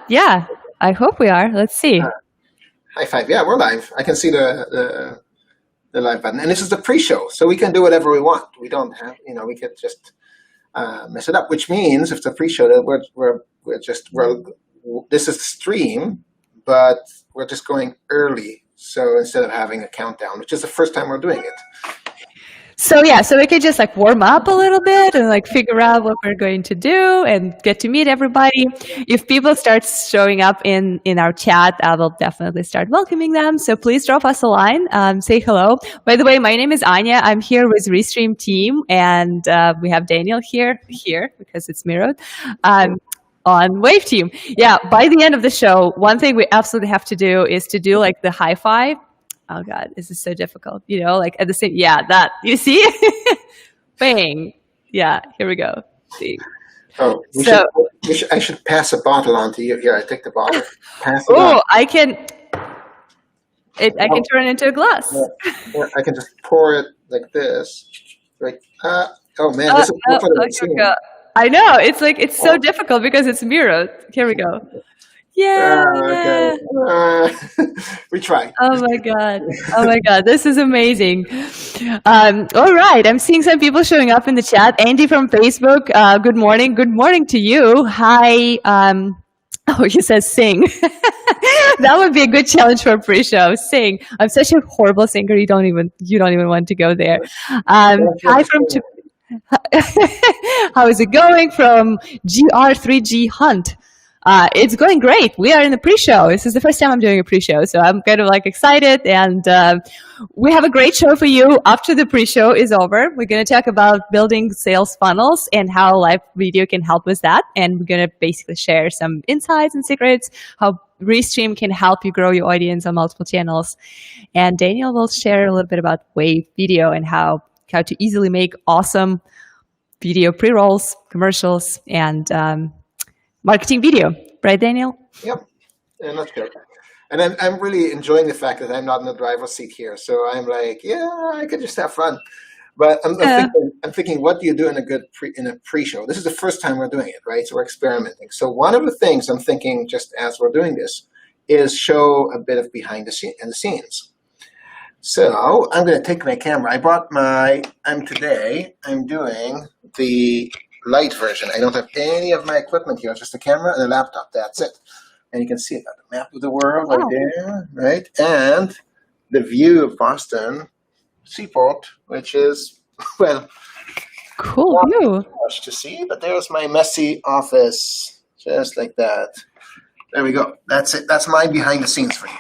Yeah, I hope we are. Let's see. High five. Yeah, we're live. I can see the live button. And this is the pre-show, so we can do whatever we want. We don't have, we could just mess it up, which means if it's a pre-show, that this is the stream, but we're just going early. So instead of having a countdown, which is the first time we're doing it. So yeah, so we could just like warm up a little bit and like figure out what we're going to do and get to meet everybody. If people start showing up in our chat, I will definitely start welcoming them. So please drop us a line, say hello. By the way, my name is Anya. I'm here with Restream team, and we have Daniel here because it's mirrored. On Wave team. Yeah, by the end of the show, one thing we absolutely have to do is to do like the high five. Oh God, this is so difficult. Like at the same, that, you see? Bang. Yeah, here we go. See. Oh, I should pass a bottle on to you. Here, I take the bottle. Pass it on. I can turn it into a glass. Yeah, I can just pour it like this. Like, oh man, this is I know, it's so difficult because it's mirrored. Here we go. Yeah. Okay. We try. Oh my God. This is amazing. All right. I'm seeing some people showing up in the chat. Andy from Facebook. Good morning. Good morning to you. Hi. He says sing. That would be a good challenge for a pre-show. Sing. I'm such a horrible singer. You don't even want to go there. Hi from how is it going from GR3G Hunt? It's going great. We are in the pre-show. This is the first time I'm doing a pre-show, so I'm kind of like excited. And we have a great show for you after the pre-show is over. We're going to talk about building sales funnels and how live video can help with that. And we're going to basically share some insights and secrets, how Restream can help you grow your audience on multiple channels. And Daniel will share a little bit about Wave.video and how to easily make awesome video pre-rolls, commercials, and marketing video. Right, Daniel? Yep. And that's good. And I'm really enjoying the fact that I'm not in the driver's seat here. So I'm like, yeah, I could just have fun. But I'm thinking, what do you do in a pre-show? This is the first time we're doing it, right? So we're experimenting. So one of the things I'm thinking, just as we're doing this, is show a bit of behind the scenes. So I'm going to take my camera. I'm doing the light version. I don't have any of my equipment here, just a camera and a laptop. That's it. And you can see the map of the world right there, right? And the view of Boston Seaport, which is, well, cool view. Not much to see, but there's my messy office, just like that. There we go. That's it. That's my behind the scenes for you.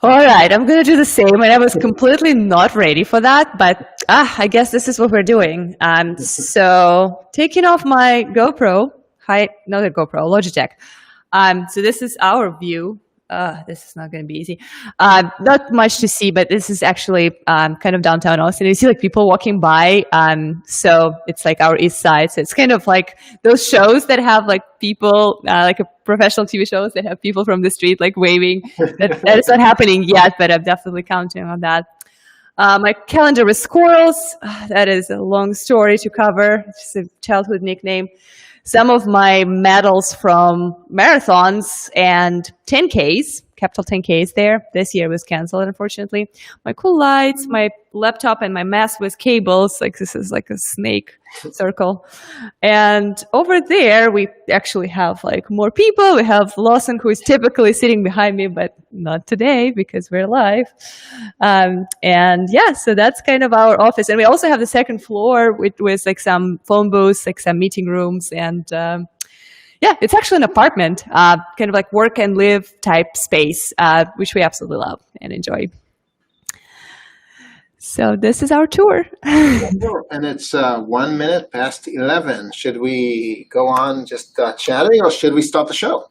All right, I'm going to do the same, and I was completely not ready for that, but I guess this is what we're doing. So taking off my GoPro, not a GoPro, Logitech. So this is our view. This is not going to be easy. Not much to see, but this is actually kind of downtown Austin. You see like people walking by. So it's like our east side. So it's kind of like those shows that have like people, like a professional TV shows that have people from the street like waving. That is not happening yet, but I'm definitely counting on that. My calendar with squirrels. That is a long story to cover. It's a childhood nickname. Some of my medals from marathons and 10Ks, capital 10Ks there. This year was canceled, unfortunately. My cool lights, my laptop, and my mess with cables. Like this is like a snake circle. And over there, we actually have like more people. We have Lawson, who is typically sitting behind me, but not today because we're live. And yeah, so that's kind of our office. And we also have the second floor with like some phone booths, like some meeting rooms. And yeah, it's actually an apartment, kind of like work and live type space, which we absolutely love and enjoy. So this is our tour. And it's 1 minute past 11. Should we go on just chatting, or should we start the show?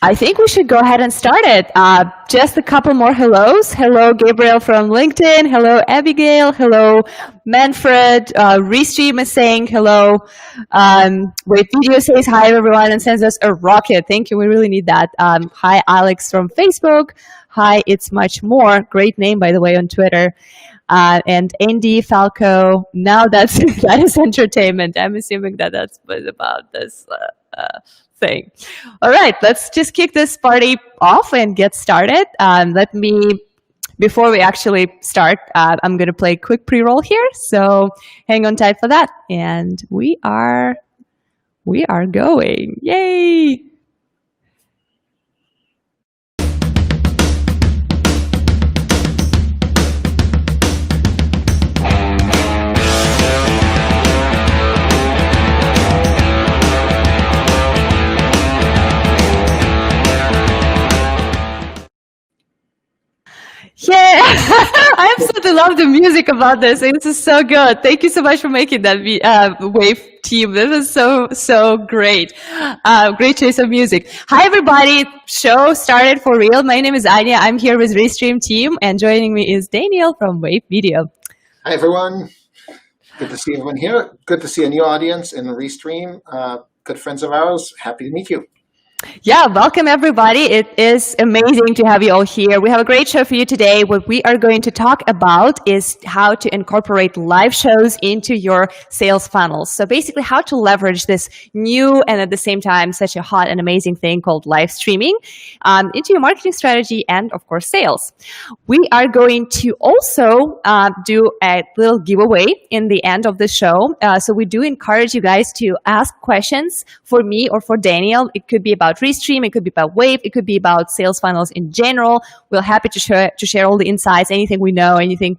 I think we should go ahead and start it. Just a couple more hellos. Hello, Gabriel from LinkedIn. Hello, Abigail. Hello, Manfred. Restream is saying hello. Wave.video says hi, everyone, and sends us a rocket. Thank you. We really need that. Hi, Alex from Facebook. Hi, It's Much More. Great name, by the way, on Twitter. And Andy Falco. Now that is entertainment. I'm assuming that's about this thing. All right, let's just kick this party off and get started. Before we actually start, I'm going to play a quick pre-roll here. So hang on tight for that. And we are going. Yay! Yeah, I absolutely love the music about this. This is so good. Thank you so much for making that Wave team. This is so great. Great choice of music. Hi, everybody. Show started for real. My name is Anya. I'm here with Restream team, and joining me is Daniel from Wave.video. Hi, everyone. Good to see everyone here. Good to see a new audience in Restream. Good friends of ours. Happy to meet you. Yeah, welcome everybody. It is amazing to have you all here. We have a great show for you today. What we are going to talk about is how to incorporate live shows into your sales funnels. So basically how to leverage this new and at the same time such a hot and amazing thing called live streaming into your marketing strategy and of course sales. We are going to also do a little giveaway in the end of the show. So we do encourage you guys to ask questions for me or for Daniel. It could be about Restream, it could be about Wave, it could be about sales funnels in general. We're happy to share all the insights, anything we know, anything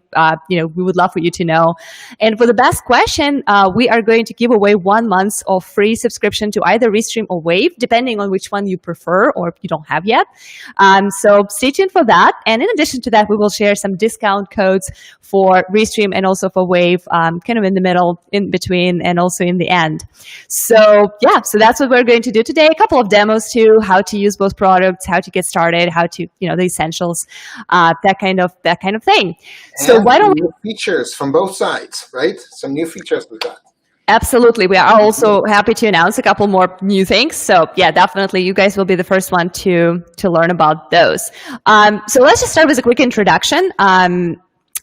we would love for you to know. And for the best question, we are going to give away 1 month of free subscription to either Restream or Wave, depending on which one you prefer or you don't have yet. So stay tuned for that. And in addition to that, we will share some discount codes for Restream and also for Wave, kind of in the middle, in between, and also in the end. So yeah, so that's what we're going to do today. A couple of demos too, how to use both products, how to get started, how to, the essentials, that kind of thing. And so why don't new features from both sides, right? Some new features we got. Absolutely. We are also happy to announce a couple more new things. So yeah, definitely you guys will be the first one to learn about those. So let's just start with a quick introduction.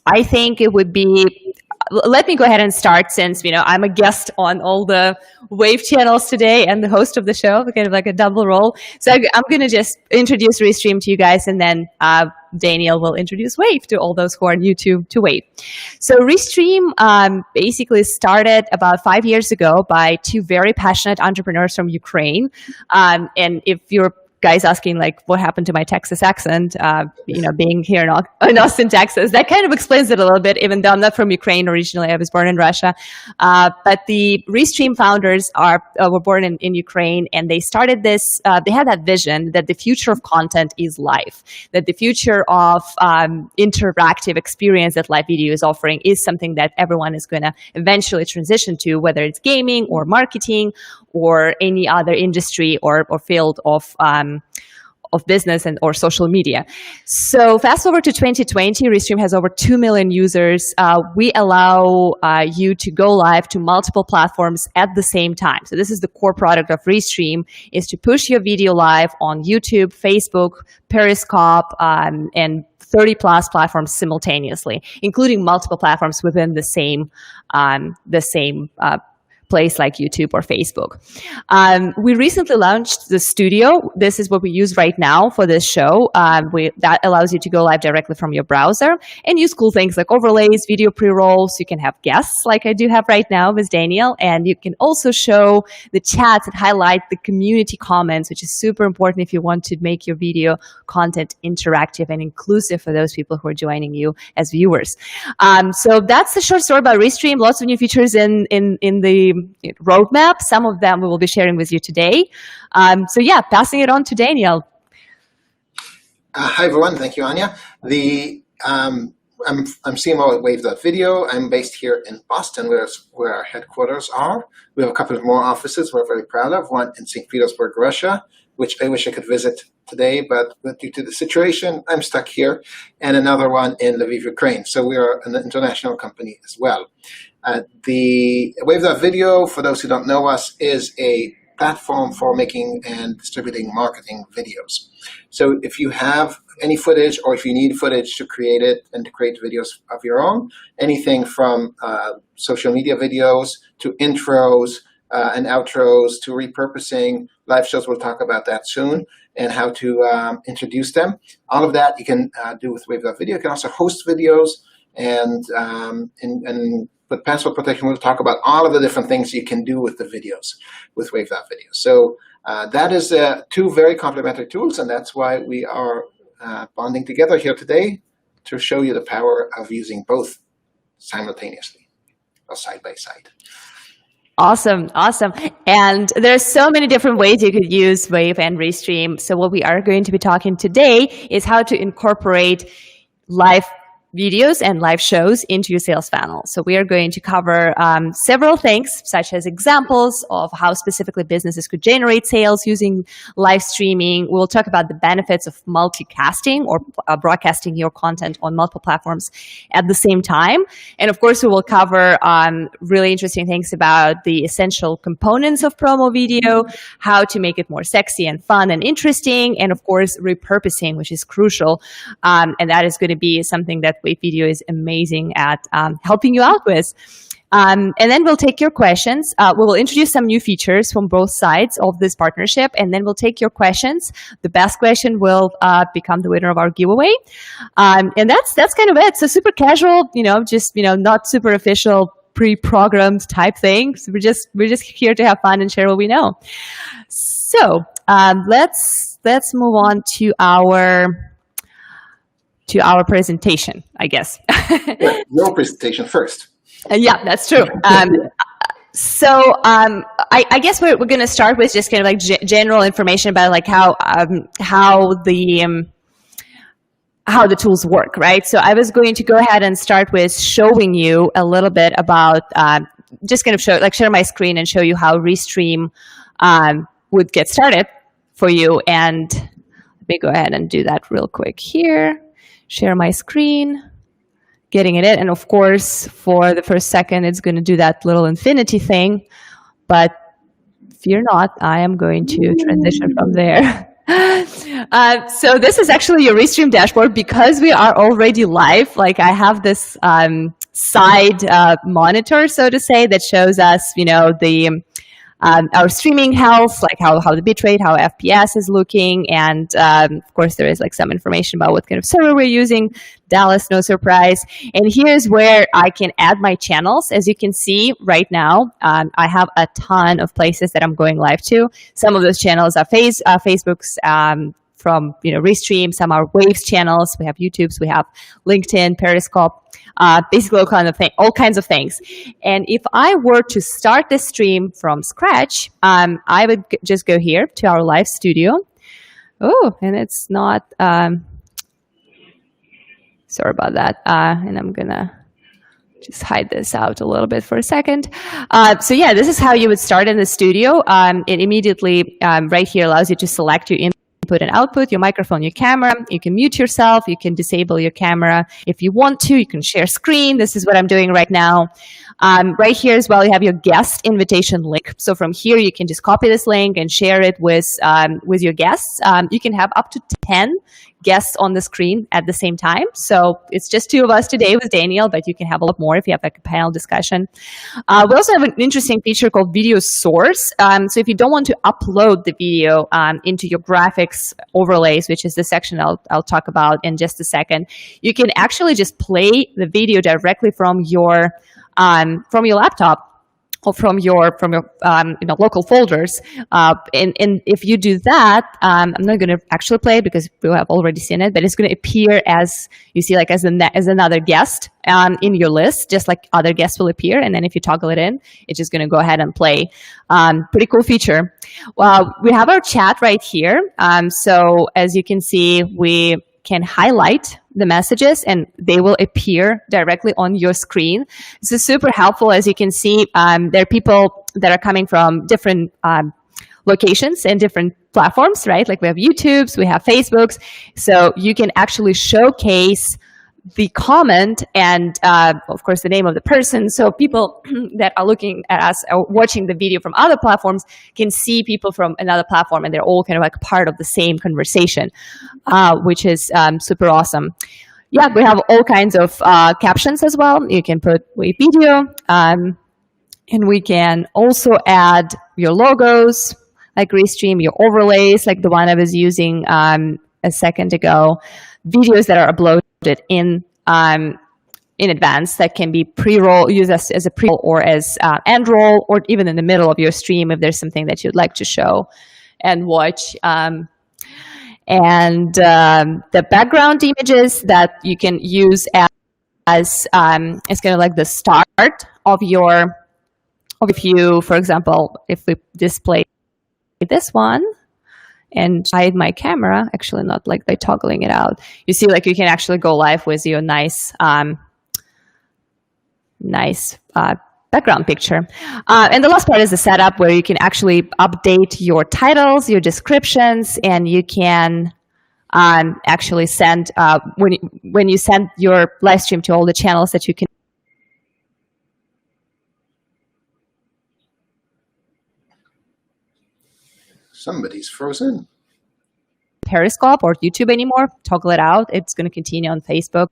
I think it would be, let me go ahead and start since, I'm a guest on all the Wave channels today and the host of the show, kind of like a double role. So I'm going to just introduce Restream to you guys, and then Daniel will introduce Wave to all those who are new to Wave. So Restream basically started about 5 years ago by two very passionate entrepreneurs from Ukraine. And if you're guys asking like what happened to my Texas accent, being here in Austin, Texas, that kind of explains it a little bit, even though I'm not from Ukraine originally. I was born in Russia. But the Restream founders were born in Ukraine, and they started this, they had that vision that the future of content is live, that the future of interactive experience that live video is offering is something that everyone is going to eventually transition to, whether it's gaming or marketing or any other industry or field of business or social media. So fast forward to 2020, Restream has over 2 million users. We allow you to go live to multiple platforms at the same time. So this is the core product of Restream, is to push your video live on YouTube, Facebook, Periscope, and 30 plus platforms simultaneously, including multiple platforms within the same place like YouTube or Facebook. We recently launched the studio. This is what we use right now for this show. That allows you to go live directly from your browser and use cool things like overlays, video pre-rolls. You can have guests like I do have right now with Daniel. And you can also show the chats that highlight the community comments, which is super important if you want to make your video content interactive and inclusive for those people who are joining you as viewers. So that's the short story about Restream. Lots of new features in the roadmap. Some of them we will be sharing with you today. So yeah, passing it on to Daniel. Hi everyone, thank you, Anya. I'm CMO at Wave.video. I'm based here in Boston, where our headquarters are. We have a couple of more offices we're very proud of. One in St. Petersburg, Russia, which I wish I could visit today, but due to the situation, I'm stuck here. And another one in Lviv, Ukraine. So we are an international company as well. The Wave.video, for those who don't know us, is a platform for making and distributing marketing videos. So if you have any footage or if you need footage to create it and to create videos of your own, anything from social media videos to intros and outros to repurposing live shows. We'll talk about that soon, and how to introduce them. All of that you can do with Wave.video. You can also host videos and put password protection. We'll talk about all of the different things you can do with the videos with Wave.video. So that is two very complementary tools, and that's why we are bonding together here today to show you the power of using both simultaneously or side by side. Awesome, awesome. And there's so many different ways you could use Wave and Restream. So what we are going to be talking today is how to incorporate live videos and live shows into your sales funnel. So we are going to cover several things, such as examples of how specifically businesses could generate sales using live streaming. We'll talk about the benefits of multicasting or broadcasting your content on multiple platforms at the same time. And of course, we will cover really interesting things about the essential components of promo video, how to make it more sexy and fun and interesting, and of course, repurposing, which is crucial. And that is going to be something that Wave.video is amazing at helping you out with. And then we'll take your questions. We will introduce some new features from both sides of this partnership, and then we'll take your questions. The best question will become the winner of our giveaway. And that's kind of it. So super casual, just, not super official, pre-programmed type thing. So we're just here to have fun and share what we know. So let's move on to our presentation, I guess. Yeah, your presentation first. Yeah, that's true. So I guess we're going to start with just kind of like general information about like how the tools work, right? So I was going to go ahead and start with showing you a little bit about just kind of share my screen and show you how Restream would get started for you. And let me go ahead and do that real quick here. Share my screen, getting it in. And of course, for the first second, it's going to do that little infinity thing. But fear not, I am going to transition from there. So this is actually your Restream dashboard because we are already live. Like I have this side monitor, so to say, that shows us, our streaming health, like how the bitrate, how FPS is looking, and of course there is like some information about what kind of server we're using. Dallas, no surprise. And here's where I can add my channels. As you can see right now, I have a ton of places that I'm going live to. Some of those channels are Facebook's from Restream. Some are Waves channels. We have YouTube's. We have LinkedIn, Periscope. Basically all kinds of things. And if I were to start this stream from scratch, I would just go here to our live studio. Oh, and it's not, sorry about that. And I'm gonna just hide this out a little bit for a second. So yeah, this is how you would start in the studio. It immediately right here allows you to select your input and output, your microphone, your camera. You can mute yourself. You can disable your camera if you want to. You can share screen. This is what I'm doing right now. Right here as well, you have your guest invitation link. So from here, you can just copy this link and share it with your guests. You can have up to 10 guests on the screen at the same time. So it's just 2 of us today with Daniel, but you can have a lot more if you have like a panel discussion. We also have an interesting feature called video source. So if you don't want to upload the video into your graphics overlays, which is the section I'll talk about in just a second, you can actually just play the video directly from your laptop or from your local folders. And if you do that, I'm not going to actually play it because we have already seen it, but it's going to appear as you see, like as another guest in your list, just like other guests will appear. And then if you toggle it in, it's just going to go ahead and play. Pretty cool feature. We have our chat right here. So as you can see, we can highlight the messages and they will appear directly on your screen. This is super helpful. As you can see, there are people that are coming from different locations and different platforms, right? Like we have YouTubes, we have Facebooks. So you can actually showcase the comment and, of course, the name of the person. So people that are looking at us or watching the video from other platforms can see people from another platform, and they're all kind of like part of the same conversation, which is super awesome. Yeah, we have all kinds of captions as well. You can put Wave video. And we can also add your logos, like Restream, your overlays, like the one I was using a second ago, videos that are uploaded in advance that can be pre-roll, used as a pre-roll or as end roll, or even in the middle of your stream if there's something that you'd like to show and watch. And the background images that you can use as kind of like the start of your view. For example, if we display this one and hide my camera, actually not like by toggling it out, you see like you can actually go live with your nice background picture. And the last part is the setup, where you can actually update your titles, your descriptions, and you can actually send, when you send your live stream to all the channels that you can. Somebody's frozen. Periscope or YouTube anymore, toggle it out. It's going to continue on Facebook.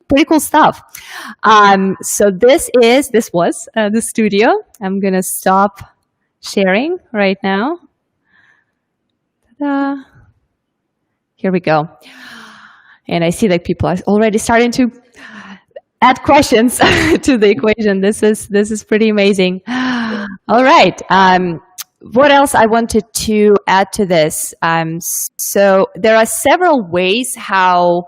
Pretty cool stuff. So this was the studio. I'm going to stop sharing right now. Ta-da. Here we go. And I see that people are already starting to add questions to the equation. This is pretty amazing. All right. What else I wanted to add to this? So there are several ways how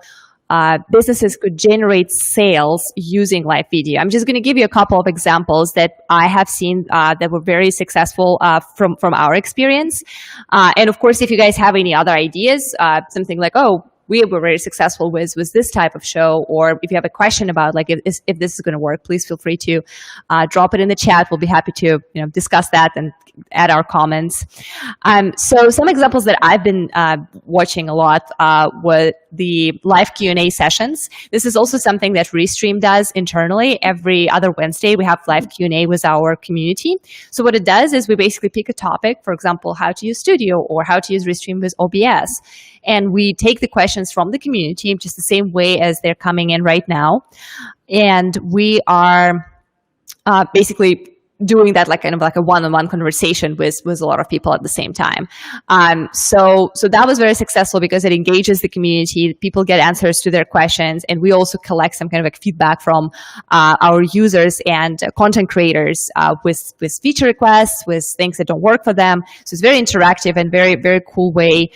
businesses could generate sales using live video. I'm just going to give you a couple of examples that I have seen that were very successful from our experience. And of course, if you guys have any other ideas, something like, oh, we were very successful with this type of show, or if you have a question about like if this is going to work, please feel free to drop it in the chat. We'll be happy to discuss that and add our comments. So some examples that I've been watching a lot were the live Q&A sessions. This is also something that Restream does internally. Every other Wednesday, we have live Q&A with our community. So what it does is we basically pick a topic, for example, how to use Studio or how to use Restream with OBS. And we take the questions from the community just the same way as they're coming in right now. And we are basically doing that like kind of like a one-on-one conversation with a lot of people at the same time. So that was very successful because it engages the community. People get answers to their questions, and we also collect some kind of like feedback from our users and content creators with feature requests, with things that don't work for them. So it's very interactive and very, very cool way.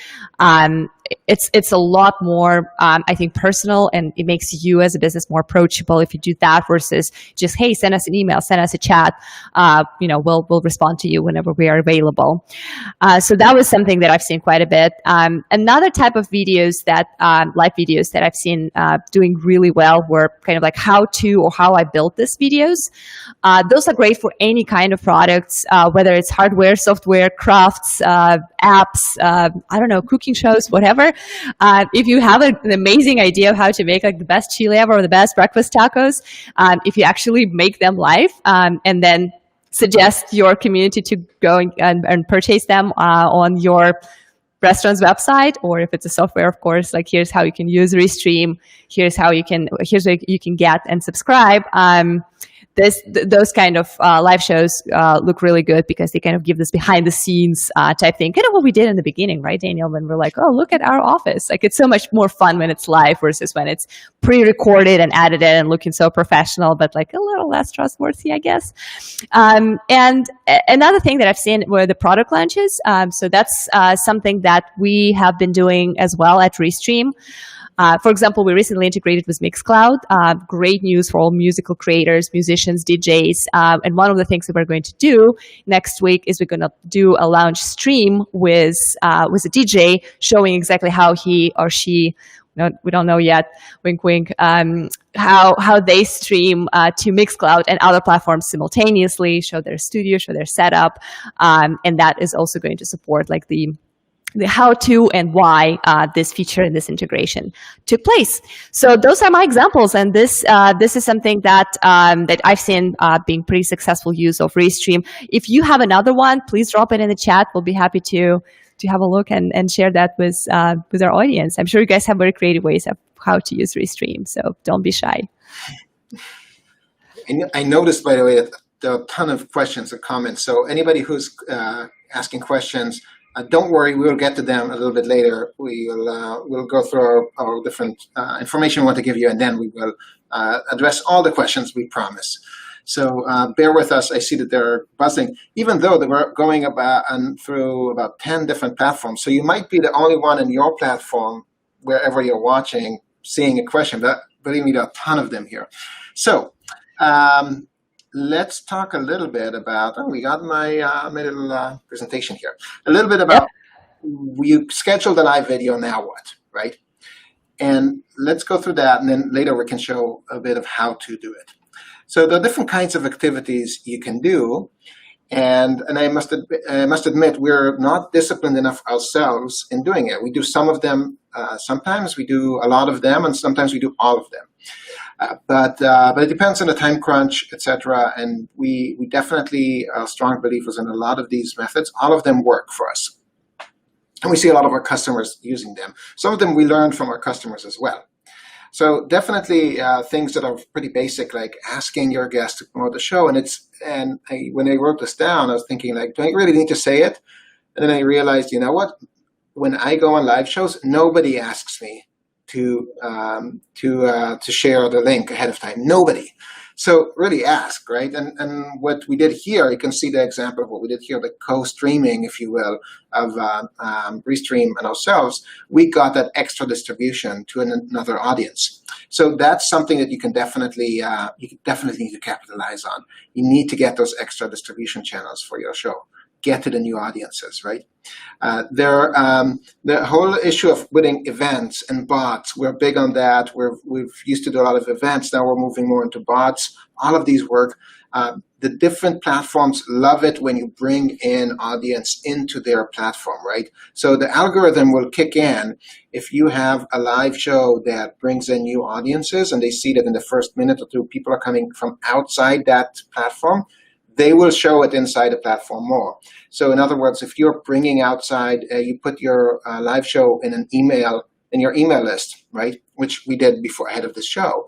It's a lot more, I think, personal, and it makes you as a business more approachable if you do that versus just, hey, send us an email, send us a chat. We'll respond to you whenever we are available. So that was something that I've seen quite a bit. Another type of videos that, live videos that I've seen doing really well were kind of like how to or how I built these videos. Those are great for any kind of products, whether it's hardware, software, crafts, apps, I don't know, cooking shows, whatever. If you have an amazing idea of how to make like the best chili ever or the best breakfast tacos, if you actually make them live and then suggest your community to go and purchase them on your restaurant's website, or if it's a software, of course, like here's how you can use Restream, here's what you can get and subscribe. Those kind of live shows look really good because they kind of give this behind the scenes type thing, kind of what we did in the beginning, right, Daniel? When we're like, oh, look at our office. Like it's so much more fun when it's live versus when it's pre-recorded and edited and looking so professional, but like a little less trustworthy, I guess. And another thing that I've seen were the product launches. So that's something that we have been doing as well at Restream. For example, we recently integrated with Mixcloud. Great news for all musical creators, musicians, DJs. And one of the things that we're going to do next week is we're going to do a launch stream with a DJ showing exactly how he or she, we don't know yet, wink, wink, how they stream to Mixcloud and other platforms simultaneously, show their studio, show their setup. And that is also going to support like the how to and why this feature and this integration took place. So those are my examples, and this is something that I've seen being pretty successful use of Restream. If you have another one, please drop it in the chat. We'll be happy to have a look and share that with our audience. I'm sure you guys have very creative ways of how to use Restream, so don't be shy. I noticed, by the way, that there are a ton of questions and comments. So anybody who's asking questions, don't worry, we'll get to them a little bit later. We'll go through our different information we want to give you, and then we will address all the questions we promise. So bear with us. I see that they're buzzing, even though they were going through about 10 different platforms. So you might be the only one in your platform, wherever you're watching, seeing a question. But believe me, there are a ton of them here. So let's talk a little bit about, we got my little presentation here. A little bit about, you scheduled a live video, now what, right? And let's go through that, and then later we can show a bit of how to do it. So there are different kinds of activities you can do, and I must admit we're not disciplined enough ourselves in doing it. We do some of them, sometimes we do a lot of them, and sometimes we do all of them. But it depends on the time crunch, etc. And we definitely are strong believers in a lot of these methods. All of them work for us, and we see a lot of our customers using them. Some of them we learn from our customers as well. So definitely things that are pretty basic, like asking your guest to promote the show. And when I wrote this down, I was thinking, like, do I really need to say it? And then I realized, you know what? When I go on live shows, nobody asks me to share the link ahead of time. Nobody. So really ask, right? And what we did here, you can see the example of what we did here, the co-streaming, if you will, of Restream and ourselves. We got that extra distribution to another audience. So that's something that you definitely need to capitalize on. You need to get those extra distribution channels for your show. Get to the new audiences, right? The whole issue of putting events and bots, we're big on that. We've used to do a lot of events. Now we're moving more into bots. All of these work. The different platforms love it when you bring in audience into their platform, right? So the algorithm will kick in if you have a live show that brings in new audiences and they see that in the first minute or two, people are coming from outside that platform. They will show it inside the platform more. So in other words, if you're bringing outside, you put your live show in your email list, right? Which we did before, ahead of the show.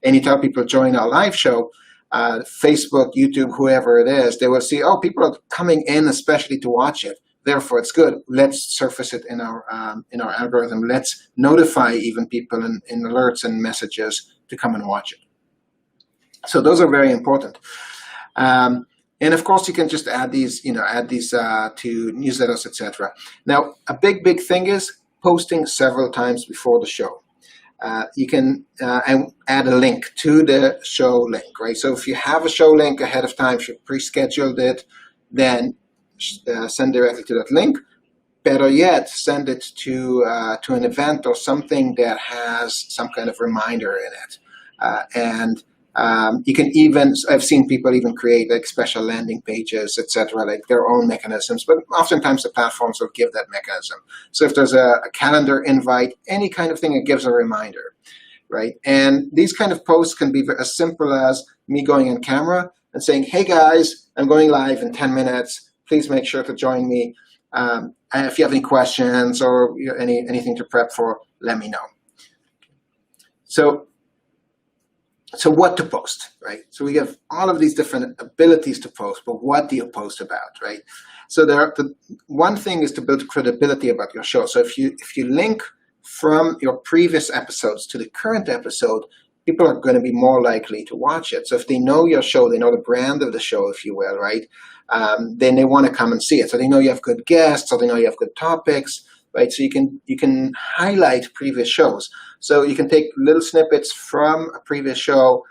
And you tell people join our live show, Facebook, YouTube, whoever it is, they will see, oh, people are coming in especially to watch it. Therefore, it's good. Let's surface it in our algorithm. Let's notify even people in alerts and messages to come and watch it. So those are very important. And of course, you can just add these, to newsletters, etc. Now, a big thing is posting several times before the show. You can add a link to the show link, right? So if you have a show link ahead of time, if you pre-scheduled it, then send directly to that link. Better yet, send it to an event or something that has some kind of reminder in it. You can even, I've seen people even create like special landing pages, etc., like their own mechanisms, but oftentimes the platforms will give that mechanism. So if there's a calendar invite, any kind of thing that gives a reminder, right? And these kind of posts can be as simple as me going on camera and saying, hey guys, I'm going live in 10 minutes. Please make sure to join me. And if you have any questions or anything to prep for, let me know. So what to post, right? So we have all of these different abilities to post, but what do you post about, right? So the one thing is to build credibility about your show. So if you link from your previous episodes to the current episode, people are going to be more likely to watch it. So if they know your show, they know the brand of the show, if you will, right? Then they want to come and see it. So they know you have good guests, or they know you have good topics, right? So you can highlight previous shows. So you can take little snippets from a previous show,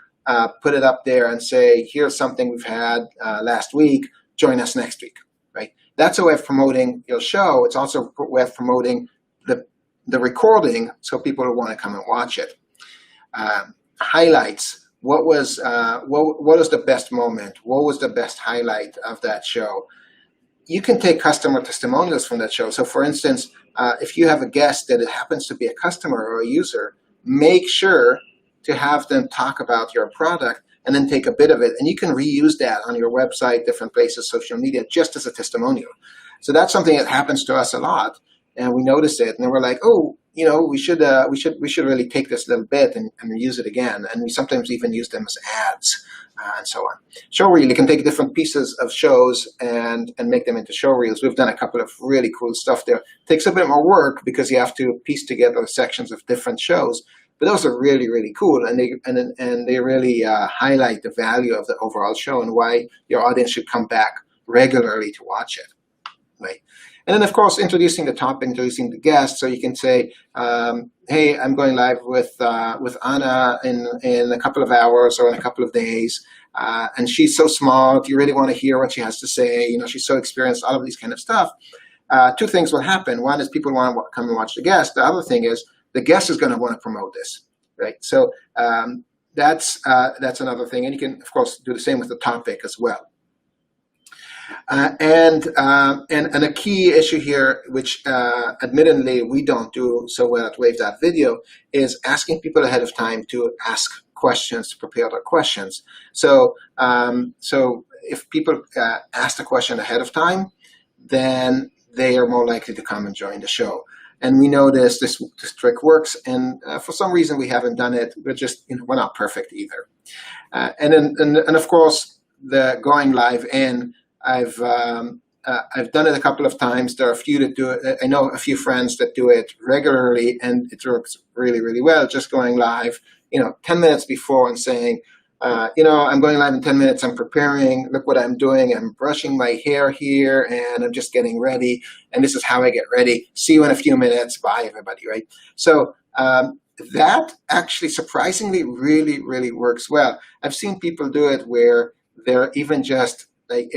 put it up there and say, here's something we've had last week, join us next week, right? That's a way of promoting your show. It's also a way of promoting the recording so people will want to come and watch it. Highlights, what was the best moment? What was the best highlight of that show? You can take customer testimonials from that show. So for instance, if you have a guest that it happens to be a customer or a user, make sure to have them talk about your product and then take a bit of it. And you can reuse that on your website, different places, social media, just as a testimonial. So that's something that happens to us a lot. And we notice it. And we're like, oh, you know, we should really take this little bit and use it again. And we sometimes even use them as ads and so on. Showreel, you can take different pieces of shows and make them into showreels. We've done a couple of really cool stuff there. It takes a bit more work because you have to piece together sections of different shows. But those are really, really cool, and they really highlight the value of the overall show and why your audience should come back regularly to watch it, right? And then, of course, introducing the topic, introducing the guest. So you can say, hey, I'm going live with Anya in a couple of hours or in a couple of days, and she's so smart. You really want to hear what she has to say. You know, she's so experienced. All of these kind of stuff. Two things will happen. One is people want to come and watch the guest. The other thing is the guest is going to want to promote this, right? So that's another thing, and you can, of course, do the same with the topic as well. And a key issue here, which admittedly we don't do so well at Wave.video, is asking people ahead of time to ask questions, to prepare their questions. So so if people ask the question ahead of time, then they are more likely to come and join the show. And we know this trick works, and for some reason we haven't done it. We're just, you know, we're not perfect either. And of course, the going live in, I've done it a couple of times. There are a few that do it. I know a few friends that do it regularly, and it works really, really well. Just going live, you know, 10 minutes before and saying, you know, I'm going live in 10 minutes. I'm preparing. Look what I'm doing. I'm brushing my hair here, and I'm just getting ready. And this is how I get ready. See you in a few minutes. Bye, everybody, right? So that actually surprisingly really, really works well. I've seen people do it where they're even just like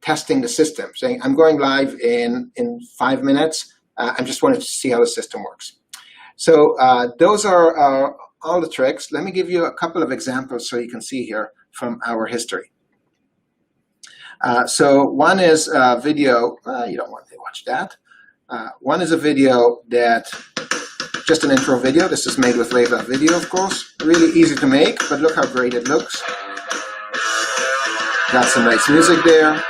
testing the system, saying, I'm going live in 5 minutes. I just wanted to see how the system works. So those are all the tricks. Let me give you a couple of examples so you can see here from our history. So one is a video. You don't want to watch that. One is a video that, just an intro video. This is made with Wave.video, of course. Really easy to make, but look how great it looks. Got some nice music there.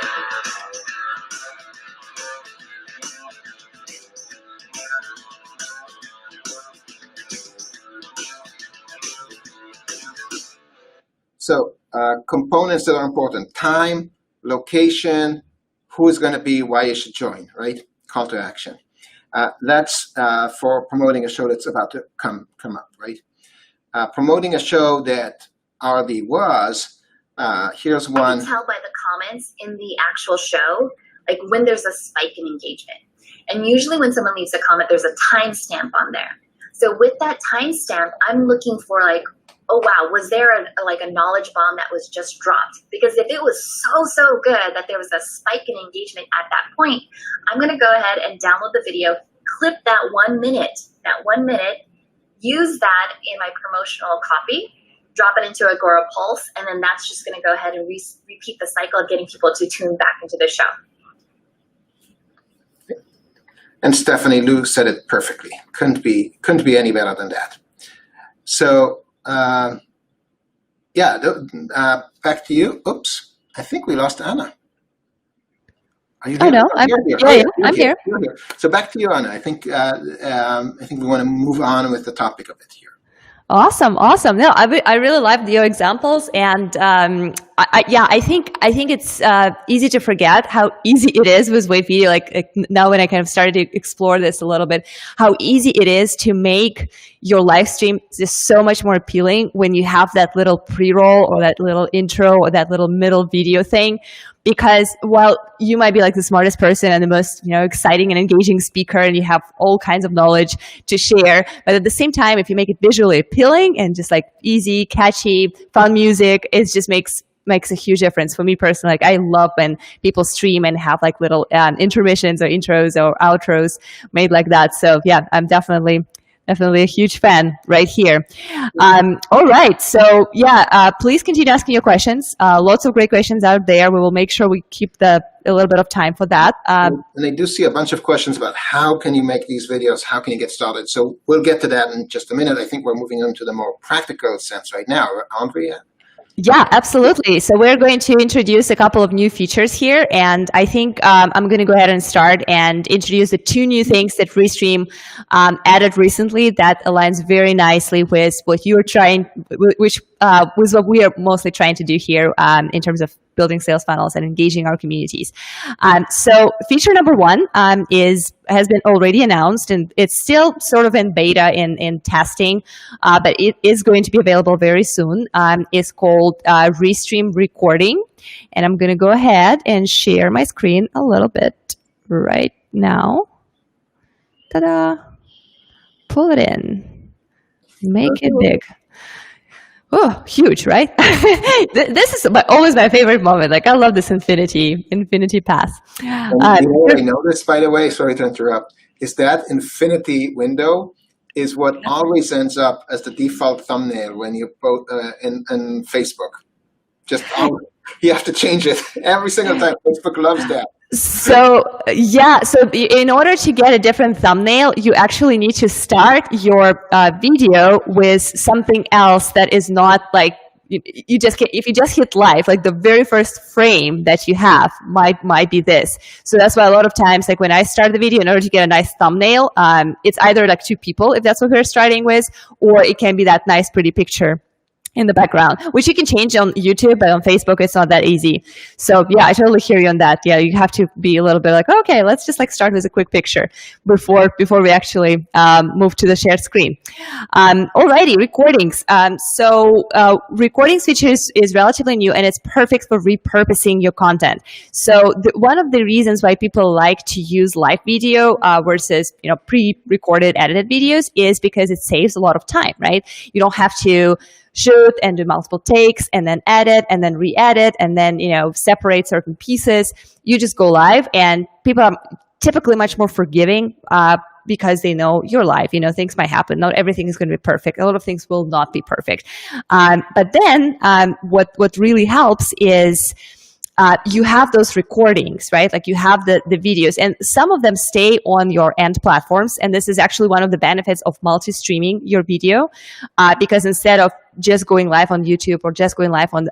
So components that are important: time, location, who is going to be, why you should join, right? Call to action. That's for promoting a show that's about to come up, right? Promoting a show that already was, here's one. I can tell by the comments in the actual show, like when there's a spike in engagement. And usually when someone leaves a comment, there's a timestamp on there. So with that timestamp, I'm looking for like, oh wow, was there a knowledge bomb that was just dropped? Because if it was so good that there was a spike in engagement at that point, I'm gonna go ahead and download the video, clip that 1 minute, use that in my promotional copy, drop it into Agora Pulse, and then that's just gonna go ahead and repeat the cycle of getting people to tune back into the show. And Stephanie Lou said it perfectly. Couldn't be any better than that. So yeah, back to you. Oops, I think we lost Anya. Are you here? I know. I'm here. You're here. So back to you, Anya. I think we want to move on with the topic of it here. Awesome. No, I really like your examples, and I think it's easy to forget how easy it is with Wave.video. Like now, when I kind of started to explore this a little bit, how easy it is to make your live stream just so much more appealing when you have that little pre-roll or that little intro or that little middle video thing. Because while you might be like the smartest person and the most, you know, exciting and engaging speaker, and you have all kinds of knowledge to share, but at the same time, if you make it visually appealing and just like easy, catchy, fun music, it just makes a huge difference for me personally. Like I love when people stream and have like little intermissions or intros or outros made like that. So yeah, I'm definitely a huge fan right here. All right. So yeah, please continue asking your questions. Lots of great questions out there. We will make sure we keep a little bit of time for that. And I do see a bunch of questions about how can you make these videos? How can you get started? So we'll get to that in just a minute. I think we're moving on to the more practical sense right now, aren't we? Yeah, absolutely. So we're going to introduce a couple of new features here, and I think I'm going to go ahead and start and introduce the 2 new things that Restream added recently that aligns very nicely with what you're trying, which was what we are mostly trying to do here in terms of building sales funnels and engaging our communities. So feature number 1 has been already announced, and it's still sort of in beta in testing, but it is going to be available very soon. It's called Restream Recording, and I'm going to go ahead and share my screen a little bit right now. Ta-da! Pull it in. Make it big. Oh, huge, right? This is always my favorite moment. Like, I love this infinity path. You already noticed, by the way, sorry to interrupt, is that infinity window is what always ends up as the default thumbnail when you post in Facebook. Just you have to change it every single time. Facebook loves that. So yeah, so in order to get a different thumbnail, you actually need to start your video with something else that is not like you just if you just hit live, like the very first frame that you have might be this. So that's why a lot of times, like when I start the video, in order to get a nice thumbnail, it's either like 2 people if that's what we're starting with, or it can be that nice pretty picture in the background, which you can change on YouTube, but on Facebook, it's not that easy. So yeah, I totally hear you on that. Yeah, you have to be a little bit like, okay, let's just like start with a quick picture before we actually move to the shared screen. Alrighty, recordings. Recordings feature is relatively new, and it's perfect for repurposing your content. So one of the reasons why people like to use live video versus pre-recorded edited videos is because it saves a lot of time, right? You don't have to shoot and do multiple takes and then edit and then re-edit and then separate certain pieces. You just go live, and people are typically much more forgiving because they know you're live. Things might happen. Not everything is going to be perfect. A lot of things will not be perfect. But then what really helps is you have those recordings, right? Like you have the videos, and some of them stay on your end platforms. And this is actually one of the benefits of multi-streaming your video, because instead of just going live on YouTube or just going live on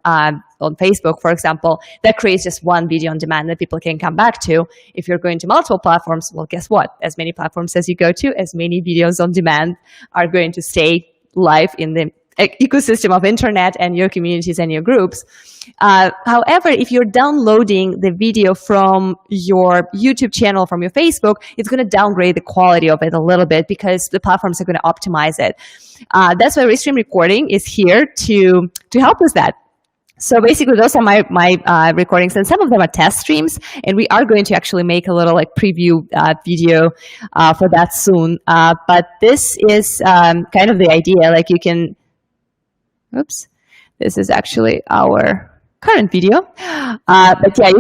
Facebook, for example, that creates just one video on demand that people can come back to. If you're going to multiple platforms, well, guess what? As many platforms as you go to, as many videos on demand are going to stay live in the ecosystem of internet and your communities and your groups. However, if you're downloading the video from your YouTube channel, from your Facebook, it's going to downgrade the quality of it a little bit because the platforms are going to optimize it. That's why Restream Recording is here to help with that. So basically, those are my recordings, and some of them are test streams, and we are going to actually make a little like preview video for that soon. But this is kind of the idea. Like you can, oops, this is actually our current video. But yeah,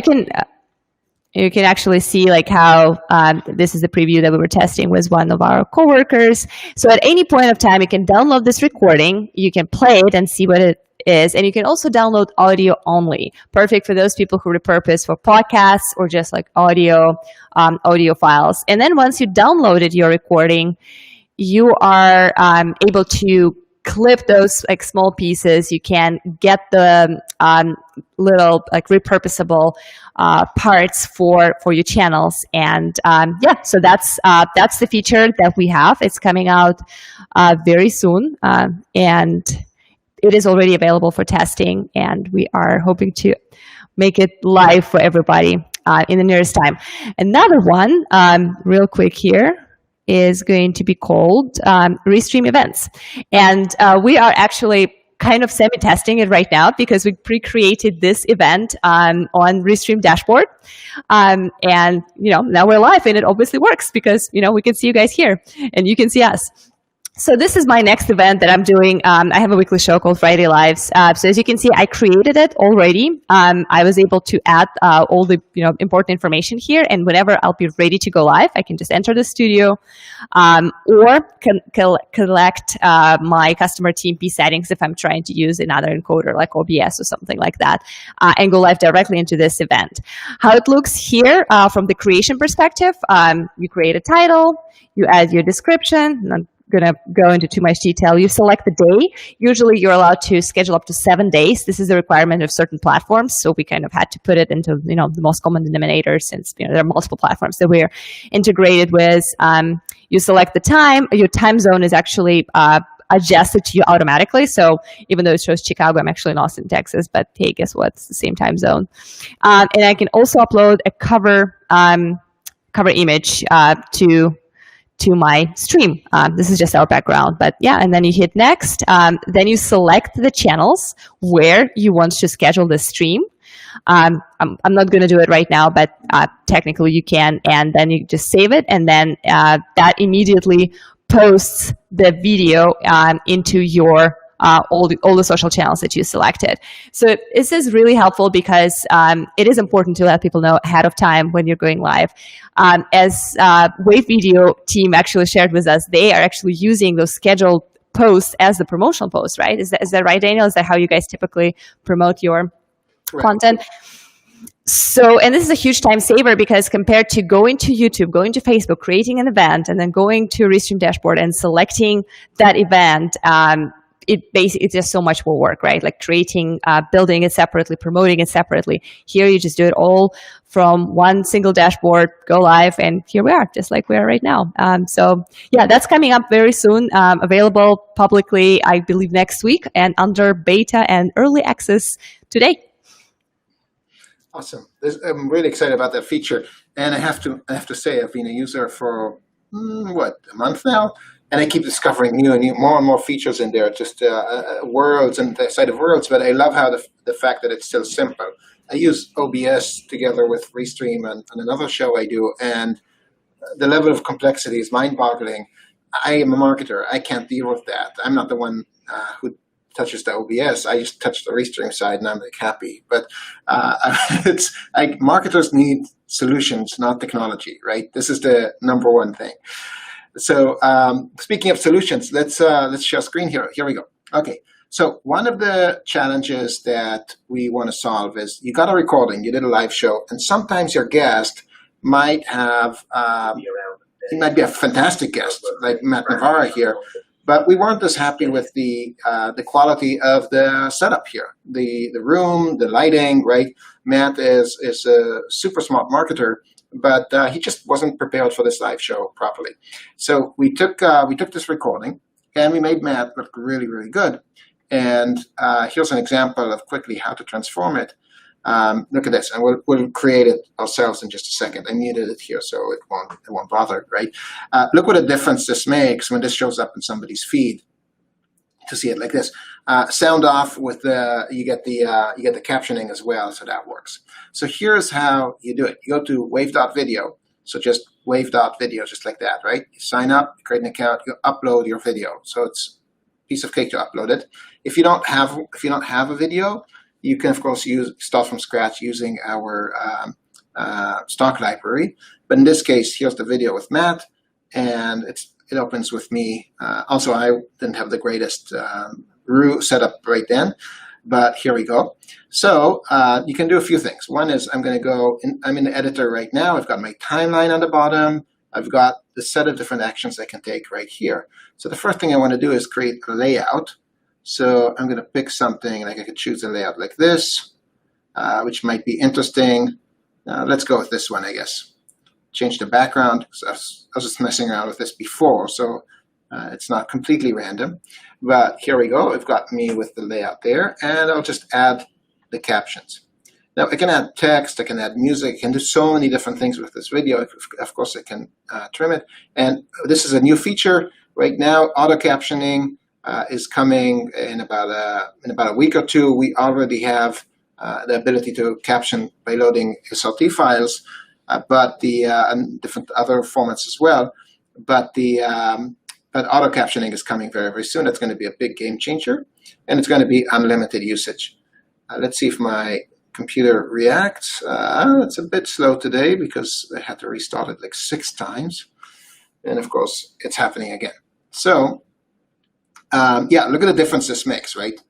you can actually see like how this is the preview that we were testing with one of our coworkers. So at any point of time, you can download this recording, you can play it and see what it is, and you can also download audio only. Perfect for those people who repurpose for podcasts or just like audio files. And then once you downloaded your recording, you are able to clip those like small pieces. You can get the little like repurposable parts for your channels, and yeah, so that's the feature that we have. It's coming out very soon, and it is already available for testing, and we are hoping to make it live for everybody in the nearest time. Another one, real quick here, is going to be called Restream Events. And we are actually kind of semi-testing it right now because we pre-created this event on Restream Dashboard. And, now we're live, and it obviously works because, we can see you guys here and you can see us. So this is my next event that I'm doing. I have a weekly show called Friday Lives. So as you can see, I created it already. I was able to add all the important information here, and whenever I'll be ready to go live, I can just enter the studio or collect my customer TMP settings if I'm trying to use another encoder like OBS or something like that, and go live directly into this event. How it looks here from the creation perspective, you create a title, you add your description, gonna go into too much detail. You select the day. Usually you're allowed to schedule up to 7 days. This is the requirement of certain platforms. So we kind of had to put it into, the most common denominator, since, there are multiple platforms that we're integrated with. You select the time. Your time zone is actually adjusted to you automatically. So even though it shows Chicago, I'm actually in Austin, Texas, but hey, guess what? It's the same time zone. And I can also upload a cover image to my stream. This is just our background, but yeah, and then you hit next. Then you select the channels where you want to schedule the stream. I'm not going to do it right now, but technically you can, and then you just save it, and then that immediately posts the video into your all the social channels that you selected. So this is really helpful because it is important to let people know ahead of time when you're going live. As Wave.video team actually shared with us, they are actually using those scheduled posts as the promotional posts, right? Is that right, Daniel? Is that how you guys typically promote your content? So, and this is a huge time saver, because compared to going to YouTube, going to Facebook, creating an event, and then going to Restream Dashboard and selecting that event, it's just so much more work, right? Like creating, building it separately, promoting it separately. Here, you just do it all from one single dashboard, go live, and here we are, just like we are right now. So yeah, that's coming up very soon, available publicly, I believe, next week, and under beta and early access today. Awesome. I'm really excited about that feature, and I have to say, I've been a user for a month now, and I keep discovering new and more and more features in there, just worlds and the side of worlds. But I love how the fact that it's still simple. I use OBS together with Restream and another show I do, and the level of complexity is mind-boggling. I am a marketer. I can't deal with that. I'm not the one who touches the OBS. I just touch the Restream side, and I'm like happy. But it's like marketers need solutions, not technology, right? This is the number one thing. So speaking of solutions, let's share screen here. Here we go. Okay. So one of the challenges that we want to solve is you got a recording, you did a live show, and sometimes your guest might have, he might be a fantastic guest, like Matt Navarra here, but we weren't as happy with the quality of the setup here, the room, the lighting, right? Matt is a super smart marketer, but he just wasn't prepared for this live show properly. So we took this recording and we made Matt look really, really good. And here's an example of quickly how to transform it. Look at this, and we'll create it ourselves in just a second. I muted it here so it won't bother, right? Look what a difference this makes when this shows up in somebody's feed. To see it like this, sound off with you get the captioning as well, so that works. So here's how you do it. You go to Wave.video, so just Wave.video, just like that, right? You sign up, you create an account, you upload your video. So it's a piece of cake to upload it. If you don't have a video, you can of course start from scratch using our stock library. But in this case, here's the video with Matt, and it opens with me. Also, I didn't have the greatest setup right then, but here we go. So you can do a few things. One is I'm in the editor right now. I've got my timeline on the bottom. I've got the set of different actions I can take right here. So the first thing I want to do is create a layout. So I'm going to pick something, like I could choose a layout like this, which might be interesting. Let's go with this one, I guess. Change the background. So I was just messing around with this before, so it's not completely random. But here we go. I've got me with the layout there, and I'll just add the captions. Now, I can add text, I can add music, I can do so many different things with this video. Of course, I can trim it. And this is a new feature right now. Auto-captioning is coming in about a week or two. We already have the ability to caption by loading SRT files, but and different other formats as well. But auto captioning is coming very, very soon. It's going to be a big game changer, and it's going to be unlimited usage. Let's see if my computer reacts. It's a bit slow today because I had to restart it like 6 times, and of course it's happening again. So yeah, look at the difference this makes, right?